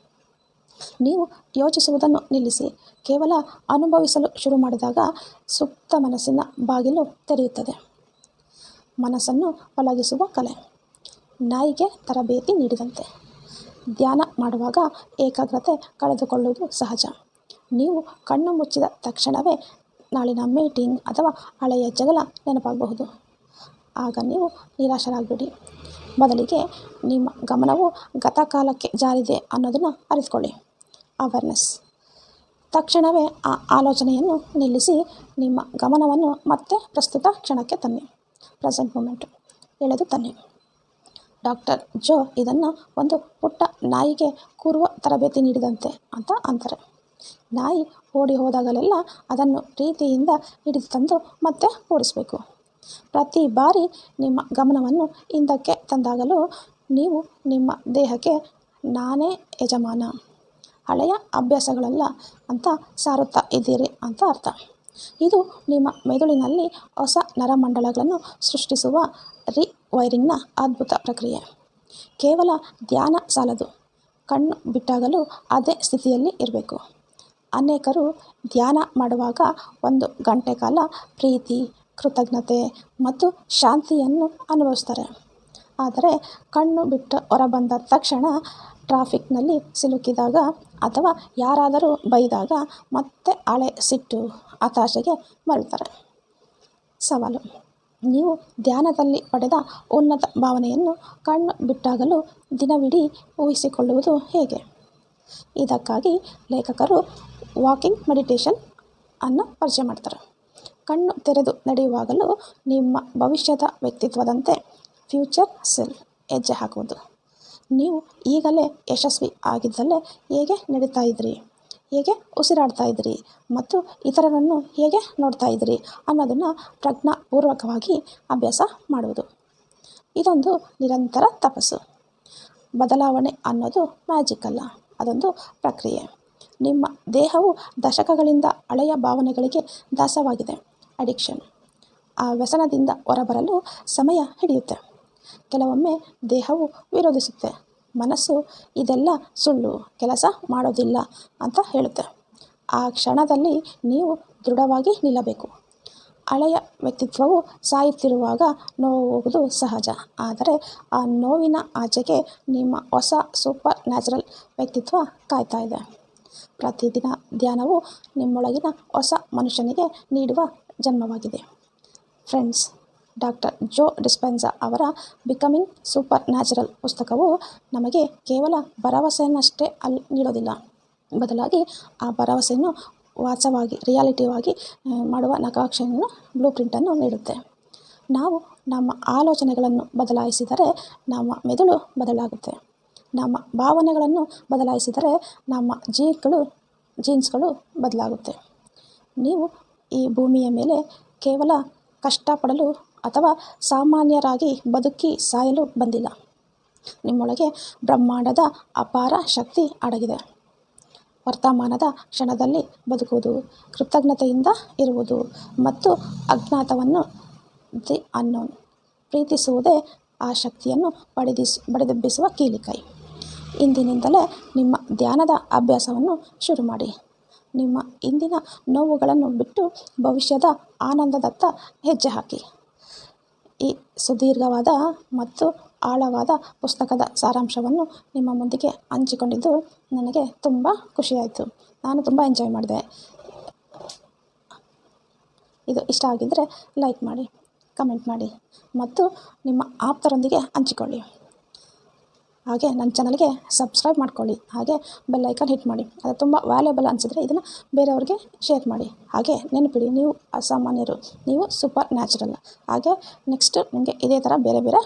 ನೀವು ಯೋಚಿಸುವುದನ್ನು ನಿಲ್ಲಿಸಿ ಕೇವಲ ಅನುಭವಿಸಲು ಶುರು ಮಾಡಿದಾಗ ಸುಪ್ತ ಮನಸ್ಸಿನ ಬಾಗಿಲು ತೆರೆಯುತ್ತದೆ. ಮನಸ್ಸನ್ನು ಪಳಗಿಸುವ ಕಲೆ. ನಾಯಿಗೆ ತರಬೇತಿ ನೀಡಿದಂತೆ. ಧ್ಯಾನ ಮಾಡುವಾಗ ಏಕಾಗ್ರತೆ ಕಳೆದುಕೊಳ್ಳುವುದು ಸಹಜ. ನೀವು ಕಣ್ಣು ಮುಚ್ಚಿದ ತಕ್ಷಣವೇ ನಾಳಿನ ಮೀಟಿಂಗ್ ಅಥವಾ ಹಳೆಯ ಜಗಳ ನೆನಪಾಗಬಹುದು. ಆಗ ನೀವು ನಿರಾಶರಾಗಬೇಡಿ. ಬದಲಿಗೆ ನಿಮ್ಮ ಗಮನವು ಗತಕಾಲಕ್ಕೆ ಜಾರಿದೆ ಅನ್ನೋದನ್ನು ಅರಿತುಕೊಳ್ಳಿ. ಅವೇರ್ನೆಸ್. ತಕ್ಷಣವೇ ಆ ಆಲೋಚನೆಯನ್ನು ನಿಲ್ಲಿಸಿ ನಿಮ್ಮ ಗಮನವನ್ನು ಮತ್ತೆ ಪ್ರಸ್ತುತ ಕ್ಷಣಕ್ಕೆ ತನ್ನಿ. ಪ್ರೆಸೆಂಟ್ ಮೂಮೆಂಟ್ ಎಳೆದು ತನ್ನಿ. ಡಾಕ್ಟರ್ ಜೋ ಇದನ್ನು ಒಂದು ಪುಟ್ಟ ನಾಯಿಗೆ ಕೂರುವ ತರಬೇತಿ ನೀಡಿದಂತೆ ಅಂತ ಅಂತಾರೆ. ನಾಯಿ ಓಡಿ ಹೋದಾಗಲೆಲ್ಲ ಅದನ್ನು ಪ್ರೀತಿಯಿಂದ ಹಿಡಿದು ತಂದು ಮತ್ತೆ ಓಡಿಸಬೇಕು. ಪ್ರತಿ ಬಾರಿ ನಿಮ್ಮ ಗಮನವನ್ನು ಹಿಂದಕ್ಕೆ ತಂದಾಗಲೂ ನೀವು ನಿಮ್ಮ ದೇಹಕ್ಕೆ ನಾನೇ ಯಜಮಾನ, ಹಳೆಯ ಅಭ್ಯಾಸಗಳಲ್ಲ ಅಂತ ಸಾರುತ್ತಾ ಇದ್ದೀರಿ ಅಂತ ಅರ್ಥ. ಇದು ನಿಮ್ಮ ಮೆದುಳಿನಲ್ಲಿ ಹೊಸ ನರಮಂಡಲಗಳನ್ನು ಸೃಷ್ಟಿಸುವ ರೀವೈರಿಂಗ್ನ ಅದ್ಭುತ ಪ್ರಕ್ರಿಯೆ. ಕೇವಲ ಧ್ಯಾನ ಸಾಲದು, ಕಣ್ಣು ಬಿಟ್ಟಾಗಲೂ ಅದೇ ಸ್ಥಿತಿಯಲ್ಲಿ ಇರಬೇಕು. ಅನೇಕರು ಧ್ಯಾನ ಮಾಡುವಾಗ 1 ಗಂಟೆ ಕಾಲ ಪ್ರೀತಿ, ಕೃತಜ್ಞತೆ ಮತ್ತು ಶಾಂತಿಯನ್ನು ಅನುಭವಿಸ್ತಾರೆ. ಆದರೆ ಕಣ್ಣು ಬಿಟ್ಟು ಹೊರಬಂದ ತಕ್ಷಣ ಟ್ರಾಫಿಕ್ನಲ್ಲಿ ಸಿಲುಕಿದಾಗ ಅಥವಾ ಯಾರಾದರೂ ಬೈದಾಗ ಮತ್ತೆ ಹಳೆ ಸಿಟ್ಟು, ಹತಾಶೆಗೆ ಮರಳುತ್ತಾರೆ. ಸವಾಲು. ನೀವು ಧ್ಯಾನದಲ್ಲಿ ಪಡೆದ ಉನ್ನತ ಭಾವನೆಯನ್ನು ಕಣ್ಣು ಬಿಟ್ಟಾಗಲೂ ದಿನವಿಡೀ ಊಹಿಸಿಕೊಳ್ಳುವುದು ಹೇಗೆ? ಇದಕ್ಕಾಗಿ ಲೇಖಕರು ವಾಕಿಂಗ್ ಮೆಡಿಟೇಷನ್ ಅನ್ನು ಪರಿಚಯ ಮಾಡ್ತಾರೆ. ಕಣ್ಣು ತೆರೆದು ನಡೆಯುವಾಗಲೂ ನಿಮ್ಮ ಭವಿಷ್ಯದ ವ್ಯಕ್ತಿತ್ವದಂತೆ ಫ್ಯೂಚರ್ ಸೆಲ್ಫ್ ಹೆಜ್ಜೆ ಹಾಕುವುದು. ನೀವು ಈಗಲೇ ಯಶಸ್ವಿ ಆಗಿದ್ದಲ್ಲೇ ಹೇಗೆ ನಡೀತಾ ಇದ್ರಿ, ಹೇಗೆ ಉಸಿರಾಡ್ತಾ ಇದ್ರಿ ಮತ್ತು ಇತರರನ್ನು ಹೇಗೆ ನೋಡ್ತಾ ಇದ್ರಿ ಅನ್ನೋದನ್ನು ಪ್ರಜ್ಞಾಪೂರ್ವಕವಾಗಿ ಅಭ್ಯಾಸ ಮಾಡುವುದು. ಇದೊಂದು ನಿರಂತರ ತಪಸ್ಸು. ಬದಲಾವಣೆ ಅನ್ನೋದು ಮ್ಯಾಜಿಕ್ ಅಲ್ಲ, ಅದೊಂದು ಪ್ರಕ್ರಿಯೆ. ನಿಮ್ಮ ದೇಹವು ದಶಕಗಳಿಂದ ಹಳೆಯ ಭಾವನೆಗಳಿಗೆ ದಾಸವಾಗಿದೆ. ಅಡಿಕ್ಷನ್. ಆ ವ್ಯಸನದಿಂದ ಹೊರಬರಲು ಸಮಯ ಹಿಡಿಯುತ್ತೆ. ಕೆಲವೊಮ್ಮೆ ದೇಹವು ವಿರೋಧಿಸುತ್ತೆ. ಮನಸ್ಸು ಇದೆಲ್ಲ ಸುಳ್ಳು, ಕೆಲಸ ಮಾಡೋದಿಲ್ಲ ಅಂತ ಹೇಳುತ್ತೆ. ಆ ಕ್ಷಣದಲ್ಲಿ ನೀವು ದೃಢವಾಗಿ ನಿಲ್ಲಬೇಕು. ಹಳೆಯ ವ್ಯಕ್ತಿತ್ವವು ಸಾಯುತ್ತಿರುವಾಗ ನೋವು ಹೋಗುವುದು ಸಹಜ. ಆದರೆ ಆ ನೋವಿನ ಆಚೆಗೆ ನಿಮ್ಮ ಹೊಸ ಸೂಪರ್ ನ್ಯಾಚುರಲ್ ವ್ಯಕ್ತಿತ್ವ ಕಾಯ್ತಾ ಇದೆ. ಪ್ರತಿದಿನ ಧ್ಯಾನವು ನಿಮ್ಮೊಳಗಿನ ಹೊಸ ಮನುಷ್ಯನಿಗೆ ನೀಡುವ ಜನ್ಮವಾಗಿದೆ. ಫ್ರೆಂಡ್ಸ್, ಡಾಕ್ಟರ್ ಜೋ ಡಿಸ್ಪೆನ್ಸಾ ಅವರ ಬಿಕಮಿಂಗ್ ಸೂಪರ್ ನ್ಯಾಚುರಲ್ ಪುಸ್ತಕವು ನಮಗೆ ಕೇವಲ ಭರವಸೆಯನ್ನಷ್ಟೇ ನೀಡೋದಿಲ್ಲ, ಬದಲಾಗಿ ಆ ಭರವಸೆಯನ್ನು ವಾಸ್ತವವಾಗಿ ರಿಯಾಲಿಟಿಯಾಗಿ ಮಾಡುವ ನಕಾಶೆಯನ್ನು ಬ್ಲೂಪ್ರಿಂಟನ್ನು ನೀಡುತ್ತೆ. ನಾವು ನಮ್ಮ ಆಲೋಚನೆಗಳನ್ನು ಬದಲಾಯಿಸಿದರೆ ನಮ್ಮ ಮೆದುಳು ಬದಲಾಗುತ್ತೆ. ನಮ್ಮ ಭಾವನೆಗಳನ್ನು ಬದಲಾಯಿಸಿದರೆ ನಮ್ಮ ಜೀನ್ಸ್ಗಳು ಬದಲಾಗುತ್ತೆ. ನೀವು ಈ ಭೂಮಿಯ ಮೇಲೆ ಕೇವಲ ಕಷ್ಟಪಡಲು ಅಥವಾ ಸಾಮಾನ್ಯರಾಗಿ ಬದುಕಿ ಸಾಯಲು ಬಂದಿಲ್ಲ. ನಿಮ್ಮೊಳಗೆ ಬ್ರಹ್ಮಾಂಡದ ಅಪಾರ ಶಕ್ತಿ ಅಡಗಿದೆ. ವರ್ತಮಾನದ ಕ್ಷಣದಲ್ಲಿ ಬದುಕುವುದು, ಕೃತಜ್ಞತೆಯಿಂದ ಇರುವುದು ಮತ್ತು ಅಜ್ಞಾತವನ್ನು ದಿ ಅನ್ನೋನ್ ಪ್ರೀತಿಸುವುದೇ ಆ ಶಕ್ತಿಯನ್ನು ಬಡಿದೆಬ್ಬಿಸುವ ಕೀಲಿಕೈ. ಇಂದಿನಿಂದಲೇ ನಿಮ್ಮ ಧ್ಯಾನದ ಅಭ್ಯಾಸವನ್ನು ಶುರು ಮಾಡಿ. ನಿಮ್ಮ ಇಂದಿನ ನೋವುಗಳನ್ನು ಬಿಟ್ಟು ಭವಿಷ್ಯದ ಆನಂದದತ್ತ ಹೆಜ್ಜೆ ಹಾಕಿ. ಈ ಸುದೀರ್ಘವಾದ ಮತ್ತು ಆಳವಾದ ಪುಸ್ತಕದ ಸಾರಾಂಶವನ್ನು ನಿಮ್ಮ ಮುಂದಿಗೆ ಹಂಚಿಕೊಂಡಿದ್ದು ನನಗೆ ತುಂಬ ಖುಷಿಯಾಯಿತು. ನಾನು ತುಂಬ ಎಂಜಾಯ್ ಮಾಡಿದೆ. ಇದು ಇಷ್ಟ ಆಗಿದ್ದರೆ ಲೈಕ್ ಮಾಡಿ, ಕಮೆಂಟ್ ಮಾಡಿ ಮತ್ತು ನಿಮ್ಮ ಆಪ್ತರೊಂದಿಗೆ ಹಂಚಿಕೊಳ್ಳಿ. ಹಾಗೆ ನನ್ನ ಚಾನಲ್ಗೆ ಸಬ್ಸ್ಕ್ರೈಬ್ ಮಾಡ್ಕೊಳ್ಳಿ. ಹಾಗೆ ಬೆಲ್ ಐಕಾನ್ ಹಿಟ್ ಮಾಡಿ. ಅದು ತುಂಬ ವ್ಯಾಲ್ಯೂಬಲ್ ಅನಿಸಿದರೆ ಇದನ್ನು ಬೇರೆಯವ್ರಿಗೆ ಶೇರ್ ಮಾಡಿ. ಹಾಗೆ ನೆನಪಿಡಿ, ನೀವು ಅಸಾಮಾನ್ಯರು, ನೀವು ಸೂಪರ್ ನ್ಯಾಚುರಲ್. ಹಾಗೆ ನೆಕ್ಸ್ಟ್ ನಿಮಗೆ ಇದೇ ಥರ ಬೇರೆ ಬೇರೆ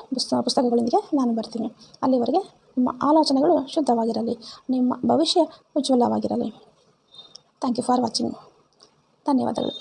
ಪುಸ್ತಕಗಳೊಂದಿಗೆ ನಾನು ಬರ್ತೀನಿ. ಅಲ್ಲಿವರೆಗೆ ನಿಮ್ಮ ಆಲೋಚನೆಗಳು ಶುದ್ಧವಾಗಿರಲಿ, ನಿಮ್ಮ ಭವಿಷ್ಯ ಉಜ್ವಲವಾಗಿರಲಿ. Thank you for watching. ಧನ್ಯವಾದಗಳು.